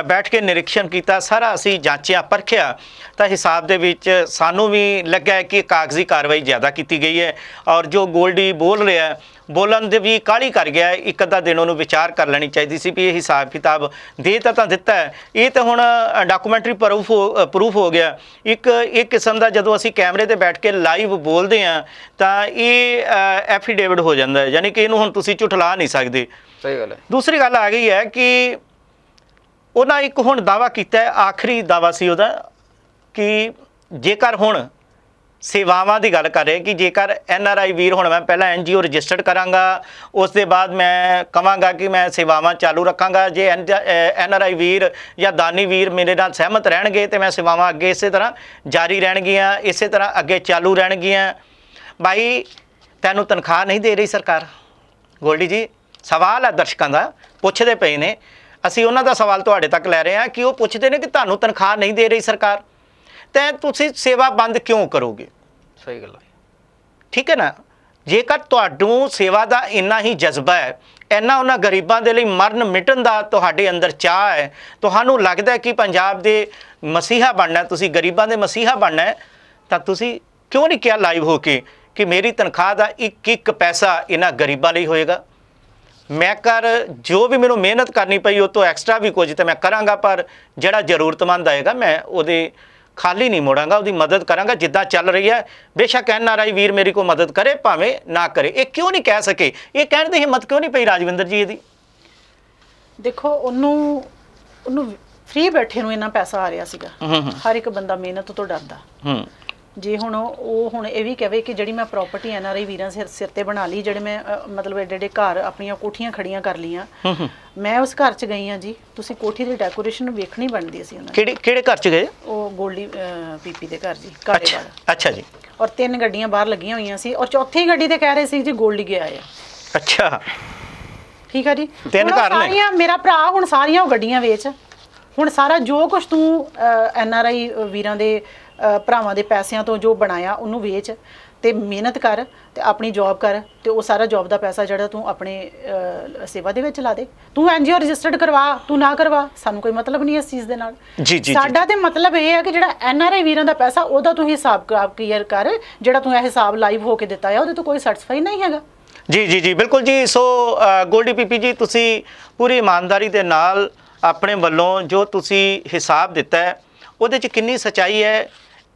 ਬੈਠ ਕੇ ਨਿਰੀਖਣ ਕੀਤਾ, ਸਾਰਾ ਅਸੀਂ ਜਾਂਚਿਆ ਪਰਖਿਆ, ਤਾਂ ਹਿਸਾਬ ਦੇ ਵਿੱਚ ਸਾਨੂੰ ਵੀ ਲੱਗਾ ਕਿ ਕਾਗਜ਼ੀ ਕਾਰਵਾਈ ਜ਼ਿਆਦਾ ਕੀਤੀ ਗਈ ਹੈ। ਔਰ ਜੋ ਗੋਲਡੀ ਬੋਲ ਰਿਹਾ, ਬੋਲਣ ਦੇ ਵੀ ਕਾਹਲੀ ਕਰ ਗਿਆ, ਇੱਕ ਅੱਧਾ ਦਿਨ ਉਹਨੂੰ ਵਿਚਾਰ ਕਰ ਲੈਣੀ ਚਾਹੀਦੀ ਸੀ ਵੀ ਇਹ ਹਿਸਾਬ ਕਿਤਾਬ ਦੇ ਤਾਂ ਦਿੱਤਾ ਹੈ, ਇਹ ਤਾਂ ਹੁਣ ਡਾਕੂਮੈਂਟਰੀ ਪ੍ਰੂਫ ਹੋ ਗਿਆ। ਇੱਕ ਕਿਸਮ ਦਾ ਜਦੋਂ ਅਸੀਂ ਕੈਮਰੇ ਤੇ ਬੈਠ ਕੇ ਲਾਈਵ ਬੋਲਦੇ ਹਾਂ ਤਾਂ ਇਹ ਐਫੀਡੇਵਿਟ ਹੋ ਜਾਂਦਾ ਹੈ, ਯਾਨੀ ਕਿ ਇਹਨੂੰ ਹੁਣ ਤੁਸੀਂ ਝੁਠਲਾ ਨਹੀਂ ਸਕਦੇ। ਸਹੀ ਗੱਲ ਹੈ। ਦੂਸਰੀ ਗੱਲ ਆ ਗਈ ਹੈ ਕਿ ਉਹਨਾਂ ਇੱਕ ਹੁਣ ਦਾਅਵਾ ਕੀਤਾ ਹੈ, ਆਖਰੀ ਦਾਅਵਾ ਸੀ ਉਹਦਾ, ਕਿ ਜੇਕਰ ਹੁਣ ਸੇਵਾਵਾਂ ਦੀ ਗੱਲ ਕਰ ਰਹੇ ਕਿ ਜੇਕਰ NRI ਵੀਰ, ਹੁਣ ਮੈਂ ਪਹਿਲਾਂ NGO ਰਜਿਸਟਰਡ ਕਰਾਂਗਾ, ਉਸ ਦੇ ਬਾਅਦ ਮੈਂ ਕਹਾਂਗਾ ਕਿ ਮੈਂ ਸੇਵਾਵਾਂ ਚਾਲੂ ਰੱਖਾਂਗਾ, ਜੇ NRI ਵੀਰ ਜਾਂ ਦਾਨੀ ਵੀਰ ਮੇਰੇ ਨਾਲ ਸਹਿਮਤ ਰਹਿਣਗੇ ਤੇ ਮੈਂ ਸੇਵਾਵਾਂ ਅੱਗੇ ਇਸੇ ਤਰ੍ਹਾਂ ਜਾਰੀ ਰਹਿਣਗੀਆਂ, ਇਸੇ ਤਰ੍ਹਾਂ ਅੱਗੇ ਚਾਲੂ ਰਹਿਣਗੀਆਂ। ਭਾਈ ਤੈਨੂੰ ਤਨਖਾਹ ਨਹੀਂ ਦੇ ਰਹੀ ਸਰਕਾਰ? ਗੋਲਡੀ ਜੀ ਸਵਾਲ ਹੈ ਦਰਸ਼ਕਾਂ ਦਾ, ਪੁੱਛਦੇ ਪਏ ਨੇ, ਅਸੀਂ ਉਹਨਾਂ ਦਾ ਸਵਾਲ ਤੁਹਾਡੇ ਤੱਕ ਲੈ ਰਹੇ ਹਾਂ ਕਿ ਉਹ ਪੁੱਛਦੇ ਨੇ ਕਿ ਤੁਹਾਨੂੰ ਤਨਖਾਹ ਨਹੀਂ ਦੇ ਰਹੀ ਸਰਕਾਰ, ਤਾਂ ਤੁਸੀਂ ਸੇਵਾ ਬੰਦ ਕਿਉਂ ਕਰੋਗੇ? ਸਹੀ ਗੱਲ ਹੈ। ਠੀਕ ਹੈ ਨਾ? ਜੇਕਰ ਤੁਹਾਨੂੰ ਸੇਵਾ ਦਾ ਇੰਨਾ ਹੀ ਜਜ਼ਬਾ ਹੈ, ਇੰਨਾ ਉਹਨਾਂ ਗਰੀਬਾਂ ਦੇ ਲਈ ਮਰਨ ਮਿਟਣ ਦਾ ਤੁਹਾਡੇ ਅੰਦਰ ਚਾਹ ਹੈ, ਤੁਹਾਨੂੰ ਲੱਗਦਾ ਹੈ ਕਿ ਪੰਜਾਬ ਦੇ ਮਸੀਹਾ ਬਣਨਾ, ਤੁਸੀਂ ਗਰੀਬਾਂ ਦੇ ਮਸੀਹਾ ਬਣਨਾ ਹੈ, ਤਾਂ ਤੁਸੀਂ ਕਿਉਂ ਨਹੀਂ ਕਿਹਾ ਲਾਈਵ ਹੋ ਕੇ ਕਿ ਮੇਰੀ ਤਨਖਾਹ ਦਾ ਇੱਕ ਇੱਕ ਪੈਸਾ ਇਹਨਾਂ ਗਰੀਬਾਂ ਲਈ ਹੋਏਗਾ? ਮੈਂ ਜੋ ਵੀ ਮੈਨੂੰ ਮਿਹਨਤ ਕਰਨੀ ਪਈ ਉਹ ਤੋਂ ਐਕਸਟਰਾ ਵੀ ਕੁਝ ਤਾਂ ਮੈਂ ਕਰਾਂਗਾ, ਪਰ ਜਿਹੜਾ ਜ਼ਰੂਰਤਮੰਦ ਆਏਗਾ ਮੈਂ ਉਹਦੇ ਖਾਲੀ ਨਹੀਂ ਮੋੜਾਂਗਾ, ਉਹਦੀ ਮਦਦ ਕਰਾਂਗਾ ਜਿੱਦਾਂ ਚੱਲ ਰਹੀ ਹੈ। ਬੇਸ਼ੱਕ NRI ਵੀਰ ਮੇਰੀ ਕੋਈ ਮਦਦ ਕਰੇ ਭਾਵੇਂ ਨਾ ਕਰੇ। ਇਹ ਕਿਉਂ ਨਹੀਂ ਕਹਿ ਸਕੇ? ਇਹ ਕਹਿਣ ਦੀ ਹਿੰਮਤ ਕਿਉਂ ਨਹੀਂ ਪਈ ਰਾਜਵਿੰਦਰ ਜੀ ਇਹਦੀ? ਦੇਖੋ ਉਹਨੂੰ ਫ੍ਰੀ ਬੈਠੇ ਨੂੰ ਇੰਨਾ ਪੈਸਾ ਆ ਰਿਹਾ ਸੀਗਾ, ਹਰ ਇੱਕ ਬੰਦਾ ਮਿਹਨਤ ਤੋਂ ਡਰਦਾ। ਜੇ ਹੁਣ ਉਹ ਇਹ ਵੀ ਕਹੇ ਕਿ ਜਿਹੜੀ ਮੈਂ ਪ੍ਰਾਪਰਟੀ NRI ਵੀਰਾਂ ਸਿਰ ਤੇ ਬਣਾ ਲਈ, ਜਿਹੜੇ ਮੈਂ ਮਤਲਬ ਏਡੇ ਘਰ ਆਪਣੀਆਂ ਕੋਠੀਆਂ ਖੜੀਆਂ ਕਰ ਲੀਆਂ, ਮੈਂ ਉਸ ਘਰ 'ਚ ਗਈ ਹਾਂ ਜੀ, ਤੁਸੀਂ ਕੋਠੀ ਦੀ ਡੈਕੋਰੇਸ਼ਨ ਵੇਖਣੀ ਬਣਦੀ ਸੀ ਉਹਨਾਂ ਦੀ। ਕਿਹੜੇ ਘਰ 'ਚ ਗਏ? ਉਹ ਗੋਲਡੀ ਪੀਪੀ ਦੇ ਘਰ ਜੀ, ਕਾਰੇਵਾਲ। ਅੱਛਾ ਜੀ। ਔਰ 3 ਗੱਡੀਆਂ ਬਾਹਰ ਲੱਗੀਆਂ ਹੋਈਆਂ ਸੀ, ਔਰ ਚੌਥੀ ਗੱਡੀ ਤੇ ਕਹਿ ਰਹੇ ਸੀ ਜੀ ਗੋਲਡੀ ਗਿਆ ਆ। ਅੱਛਾ ਠੀਕ ਆ ਜੀ। 3 ਘਰ ਨੇ? ਸਾਰੀਆਂ ਮੇਰਾ ਭਰਾ ਹੁਣ ਸਾਰੀਆਂ ਉਹ ਗੱਡੀਆਂ ਵੇਚ, ਹੁਣ ਸਾਰਾ ਜੋ ਕੁਝ ਤੂੰ NRI ਵੀਰਾਂ ਦੇ ਭਰਾਵਾਂ ਦੇ ਪੈਸਿਆਂ ਤੋਂ ਜੋ ਬਣਾਇਆ ਉਹਨੂੰ ਵੇਚ ਤੇ ਮਿਹਨਤ ਕਰ ਤੇ ਆਪਣੀ ਜੌਬ ਕਰ, ਤੇ ਉਹ ਸਾਰਾ ਜੌਬ ਦਾ ਪੈਸਾ ਜਿਹੜਾ ਤੂੰ ਆਪਣੇ ਸੇਵਾ ਦੇ ਵਿੱਚ ਲਾ ਦੇ। ਤੂੰ NGO ਰਜਿਸਟਰਡ ਕਰਵਾ, ਤੂੰ ਨਾ ਕਰਵਾ, ਸਾਨੂੰ ਕੋਈ ਮਤਲਬ ਨਹੀਂ ਇਸ ਚੀਜ਼ ਦੇ ਨਾਲ। ਸਾਡਾ ਤੇ ਮਤਲਬ ਇਹ ਹੈ ਕਿ ਜਿਹੜਾ NRI ਵੀਰਾਂ ਦਾ ਪੈਸਾ ਉਹਦਾ ਤੂੰ ਹਿਸਾਬ ਕਲੀਅਰ ਕਰ, ਜਿਹੜਾ ਤੂੰ ਇਹ ਹਿਸਾਬ ਲਾਈਵ ਹੋ ਕੇ ਦਿੱਤਾ ਆ ਉਹਦੇ ਤੋਂ ਕੋਈ ਸੈਟੀਸਫਾਈ ਨਹੀਂ ਹੈਗਾ। ਜੀ ਜੀ ਜੀ ਬਿਲਕੁਲ ਜੀ। ਸੋ ਗੋਲਡੀ ਪੀਪੀ ਜੀ, ਤੁਸੀਂ ਪੂਰੀ ਇਮਾਨਦਾਰੀ ਦੇ ਨਾਲ ਆਪਣੇ ਵੱਲੋਂ ਜੋ ਤੁਸੀਂ ਹਿਸਾਬ ਦਿੱਤਾ ਹੈ ਉਹਦੇ 'ਚ ਕਿੰਨੀ ਸੱਚਾਈ ਹੈ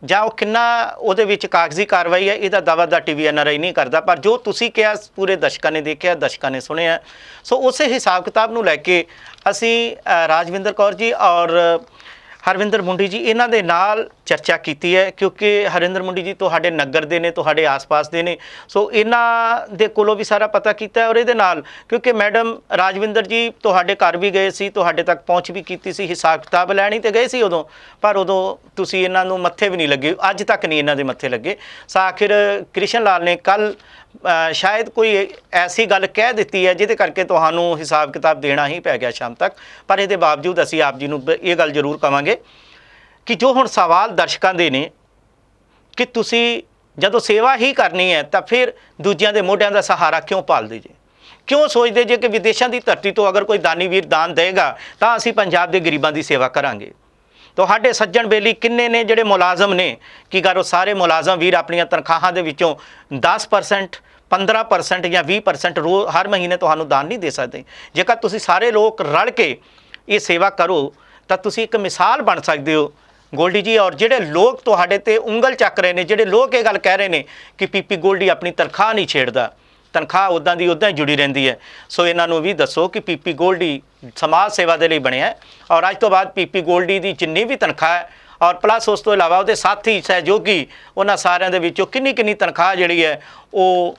ਜਾਂ ਉਹ ਕਿੰਨਾ ਉਹਦੇ ਵਿੱਚ ਕਾਗਜ਼ੀ ਕਾਰਵਾਈ ਹੈ, ਇਹਦਾ ਦਾਅਵਾ ਦਾ TV NRI ਨਹੀਂ ਕਰਦਾ, ਪਰ ਜੋ ਤੁਸੀਂ ਕਿਹਾ ਪੂਰੇ ਦਰਸ਼ਕਾਂ ਨੇ ਦੇਖਿਆ, ਦਰਸ਼ਕਾਂ ਨੇ ਸੁਣਿਆ। ਸੋ ਉਸੇ ਹਿਸਾਬ ਕਿਤਾਬ ਨੂੰ ਲੈ ਕੇ ਅਸੀਂ ਰਾਜਵਿੰਦਰ ਕੌਰ ਜੀ ਔਰ ਹਰਵਿੰਦਰ ਮੁੰਡੀ ਜੀ ਇਹਨਾਂ ਦੇ ਨਾਲ ਚਰਚਾ ਕੀਤੀ ਹੈ, ਕਿਉਂਕਿ ਹਰਿੰਦਰ ਮੁੰਡੀ ਜੀ ਤੁਹਾਡੇ ਨਗਰ ਦੇ ਨੇ, ਤੁਹਾਡੇ ਆਸ-ਪਾਸ ਦੇ ਨੇ, ਸੋ ਇਹਨਾਂ ਦੇ ਕੋਲੋਂ ਵੀ ਸਾਰਾ ਪਤਾ ਕੀਤਾ। ਔਰ ਇਹਦੇ ਨਾਲ ਕਿਉਂਕਿ ਮੈਡਮ ਰਾਜਵਿੰਦਰ ਜੀ ਤੁਹਾਡੇ ਘਰ ਵੀ ਗਏ ਸੀ, ਤੁਹਾਡੇ ਤੱਕ ਪਹੁੰਚ ਵੀ ਕੀਤੀ ਸੀ, ਹਿਸਾਬ ਕਿਤਾਬ ਲੈਣੀ ਤੇ ਗਏ ਸੀ ਉਦੋਂ, ਪਰ ਉਦੋਂ ਤੁਸੀਂ ਇਹਨਾਂ ਨੂੰ ਮੱਥੇ ਵੀ ਨਹੀਂ ਲੱਗੇ, ਅੱਜ ਤੱਕ ਨਹੀਂ ਇਹਨਾਂ ਦੇ ਮੱਥੇ ਲੱਗੇ। ਆਖਿਰ ਕ੍ਰਿਸ਼ਨ ਲਾਲ ਨੇ ਕੱਲ ਸ਼ਾਇਦ ਕੋਈ ਐਸੀ ਗੱਲ ਕਹਿ ਦਿੱਤੀ ਹੈ ਜਿਹਦੇ ਕਰਕੇ ਤੁਹਾਨੂੰ ਹਿਸਾਬ ਕਿਤਾਬ ਦੇਣਾ ਹੀ ਪੈ ਗਿਆ ਸ਼ਾਮ ਤੱਕ। ਪਰ ਇਹਦੇ ਬਾਵਜੂਦ ਅਸੀਂ ਆਪ ਜੀ ਨੂੰ ਇਹ ਗੱਲ ਜ਼ਰੂਰ ਕਵਾਂਗੇ ਕਿ ਜੋ ਹੁਣ ਸਵਾਲ ਦਰਸ਼ਕਾਂ ਦੇ ਨੇ ਕਿ ਤੁਸੀਂ ਜਦੋਂ ਸੇਵਾ ਹੀ ਕਰਨੀ ਹੈ ਤਾਂ ਫਿਰ ਦੂਜਿਆਂ ਦੇ ਮੋਢਿਆਂ ਦਾ ਸਹਾਰਾ ਕਿਉਂ ਭਾਲਦੇ ਜੇ? ਕਿਉਂ ਸੋਚਦੇ ਜੇ ਕਿ ਵਿਦੇਸ਼ਾਂ ਦੀ ਧਰਤੀ ਤੋਂ ਅਗਰ ਕੋਈ ਦਾਨੀ ਵੀਰ ਦਾਨ ਦੇਗਾ ਤਾਂ ਅਸੀਂ ਪੰਜਾਬ ਦੇ ਗਰੀਬਾਂ ਦੀ ਸੇਵਾ ਕਰਾਂਗੇ? ਤੁਹਾਡੇ ਸੱਜਣ ਬੇਲੀ ਕਿੰਨੇ ਨੇ ਜਿਹੜੇ ਮੁਲਾਜ਼ਮ ਨੇ, ਕੀ ਕਰ ਉਹ ਸਾਰੇ ਮੁਲਾਜ਼ਮ ਵੀਰ ਆਪਣੀਆਂ ਤਨਖਾਹਾਂ ਦੇ ਵਿੱਚੋਂ 10%, 15% ਜਾਂ 20% ਹਰ ਮਹੀਨੇ ਤੁਹਾਨੂੰ ਦਾਨ ਨਹੀਂ ਦੇ ਸਕਦੇ? ਜੇਕਰ ਤੁਸੀਂ ਸਾਰੇ ਲੋਕ ਰਲ ਕੇ ਇਹ ਸੇਵਾ ਕਰੋ ਤਾਂ ਤੁਸੀਂ ਇੱਕ ਮਿਸਾਲ ਬਣ ਸਕਦੇ ਹੋ ਗੋਲਡੀ ਜੀ। ਔਰ ਜਿਹੜੇ ਲੋਕ ਤੁਹਾਡੇ ਤੇ ਉਂਗਲ ਚੱਕ ਰਹੇ ਨੇ, ਜਿਹੜੇ ਲੋਕ ਇਹ ਗੱਲ ਕਹਿ ਰਹੇ ਨੇ ਕਿ ਪੀਪੀ ਗੋਲਡੀ ਆਪਣੀ ਤਨਖਾਹ ਨਹੀਂ ਛੇੜਦਾ, ਤਨਖਾਹ ਉੱਦਾਂ ਦੀ ਉੱਦਾਂ ਹੀ ਜੁੜੀ ਰਹਿੰਦੀ ਹੈ, ਸੋ ਇਹਨਾਂ ਨੂੰ ਵੀ ਦੱਸੋ ਕਿ ਪੀਪੀ ਗੋਲਡੀ ਸਮਾਜ ਸੇਵਾ ਦੇ ਲਈ ਬਣਿਆ ਹੈ। ਔਰ ਅੱਜ ਤੋਂ ਬਾਅਦ ਪੀਪੀ ਗੋਲਡੀ ਦੀ ਜਿੰਨੀ ਵੀ ਤਨਖਾਹ ਹੈ ਔਰ ਪਲੱਸ ਉਸ ਤੋਂ ਇਲਾਵਾ ਉਹਦੇ ਸਾਥੀ ਸਹਿਯੋਗੀ, ਉਹਨਾਂ ਸਾਰਿਆਂ ਦੇ ਵਿੱਚੋਂ ਕਿੰਨੀ ਤਨਖਾਹ ਜਿਹੜੀ ਹੈ ਉਹ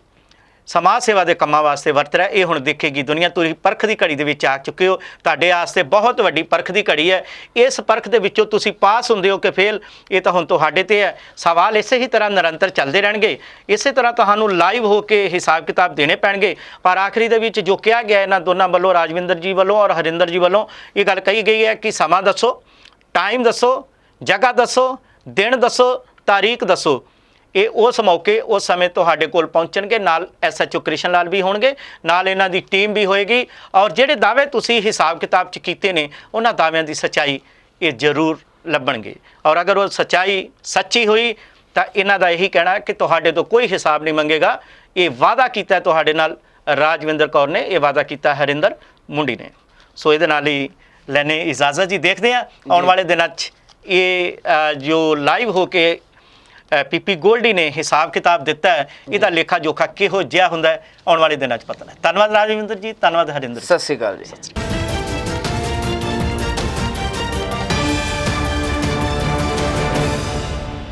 ਸਮਾਜ ਸੇਵਾ ਦੇ ਕੰਮਾਂ ਵਾਸਤੇ ਵਰਤ ਰਿਹਾ, ਇਹ ਹੁਣ ਦੇਖੇਗੀ ਦੁਨੀਆ। ਤੁਸੀਂ ਪਰਖ ਦੀ ਘੜੀ ਦੇ ਵਿੱਚ ਆ ਚੁੱਕੇ ਹੋ, ਤੁਹਾਡੇ ਵਾਸਤੇ ਬਹੁਤ ਵੱਡੀ ਪਰਖ ਦੀ ਘੜੀ ਹੈ। ਇਸ ਪਰਖ ਦੇ ਵਿੱਚੋਂ ਤੁਸੀਂ ਪਾਸ ਹੁੰਦੇ ਹੋ ਕਿ ਫੇਲ, ਇਹ ਤਾਂ ਹੁਣ ਤੁਹਾਡੇ ਤੇ ਹੈ। ਸਵਾਲ ਇਸੇ ਹੀ ਤਰ੍ਹਾਂ ਨਿਰੰਤਰ ਚੱਲਦੇ ਰਹਿਣਗੇ, ਇਸੇ ਤਰ੍ਹਾਂ ਤੁਹਾਨੂੰ ਲਾਈਵ ਹੋ ਕੇ ਹਿਸਾਬ ਕਿਤਾਬ ਦੇਣੇ ਪੈਣਗੇ। ਪਰ ਆਖਰੀ ਦੇ ਵਿੱਚ ਜੋ ਕਿਹਾ ਗਿਆ ਇਹਨਾਂ ਦੋਨਾਂ ਵੱਲੋਂ, ਰਾਜਵਿੰਦਰ ਜੀ ਵੱਲੋਂ ਔਰ ਹਰਿੰਦਰ ਜੀ ਵੱਲੋਂ, ਇਹ ਗੱਲ ਕਹੀ ਗਈ ਹੈ ਕਿ ਸਮਾਂ ਦੱਸੋ, ਟਾਈਮ ਦੱਸੋ, ਜਗ੍ਹਾ ਦੱਸੋ, ਦਿਨ ਦੱਸੋ, ਤਾਰੀਖ ਦੱਸੋ। ਇਹ ਉਸ ਮੌਕੇ ਉਸ ਸਮੇਂ ਤੁਹਾਡੇ ਕੋਲ ਪਹੁੰਚਣਗੇ। ਨਾਲ SHO ਕ੍ਰਿਸ਼ਨ ਲਾਲ ਵੀ ਹੋਣਗੇ, ਨਾਲ ਇਹਨਾਂ ਦੀ ਟੀਮ ਵੀ ਹੋਏਗੀ। ਔਰ ਜਿਹੜੇ ਦਾਅਵੇ ਤੁਸੀਂ ਹਿਸਾਬ ਕਿਤਾਬ 'ਚ ਕੀਤੇ ਨੇ, ਉਹਨਾਂ ਦਾਅਵਿਆਂ ਦੀ ਸੱਚਾਈ ਇਹ ਜ਼ਰੂਰ ਲੱਭਣਗੇ। ਔਰ ਅਗਰ ਉਹ ਸੱਚਾਈ ਸੱਚੀ ਹੋਈ ਤਾਂ ਇਹਨਾਂ ਦਾ ਇਹੀ ਕਹਿਣਾ ਕਿ ਤੁਹਾਡੇ ਤੋਂ ਕੋਈ ਹਿਸਾਬ ਨਹੀਂ ਮੰਗੇਗਾ। ਇਹ ਵਾਅਦਾ ਕੀਤਾ ਤੁਹਾਡੇ ਨਾਲ ਰਾਜਵਿੰਦਰ ਕੌਰ ਨੇ, ਇਹ ਵਾਅਦਾ ਕੀਤਾ ਹਰਿੰਦਰ ਮੁੰਡੀ ਨੇ। ਸੋ ਇਹਦੇ ਨਾਲ ਹੀ ਲੈਣੇ ਇਜਾਜ਼ਤ ਜੀ। ਦੇਖਦੇ ਹਾਂ ਆਉਣ ਵਾਲੇ ਦਿਨਾਂ 'ਚ ਇਹ ਜੋ ਲਾਈਵ ਹੋ ਕੇ ਪੀਪੀ ਗੋਲਡੀ ਨੇ ਹਿਸਾਬ ਕਿਤਾਬ ਦਿੱਤਾ ਹੈ, ਇਹਦਾ ਲੇਖਾ ਜੋਖਾ ਕਿਹੋ ਜਿਹਾ ਹੁੰਦਾ ਹੈ, ਆਉਣ ਵਾਲੇ ਦਿਨਾਂ 'ਚ ਪਤਾ ਹੈ। ਧੰਨਵਾਦ ਰਾਜਵਿੰਦਰ ਜੀ, ਧੰਨਵਾਦ ਹਰਿੰਦਰ ਜੀ। ਸਤਿ ਸ਼੍ਰੀ ਅਕਾਲ ਜੀ।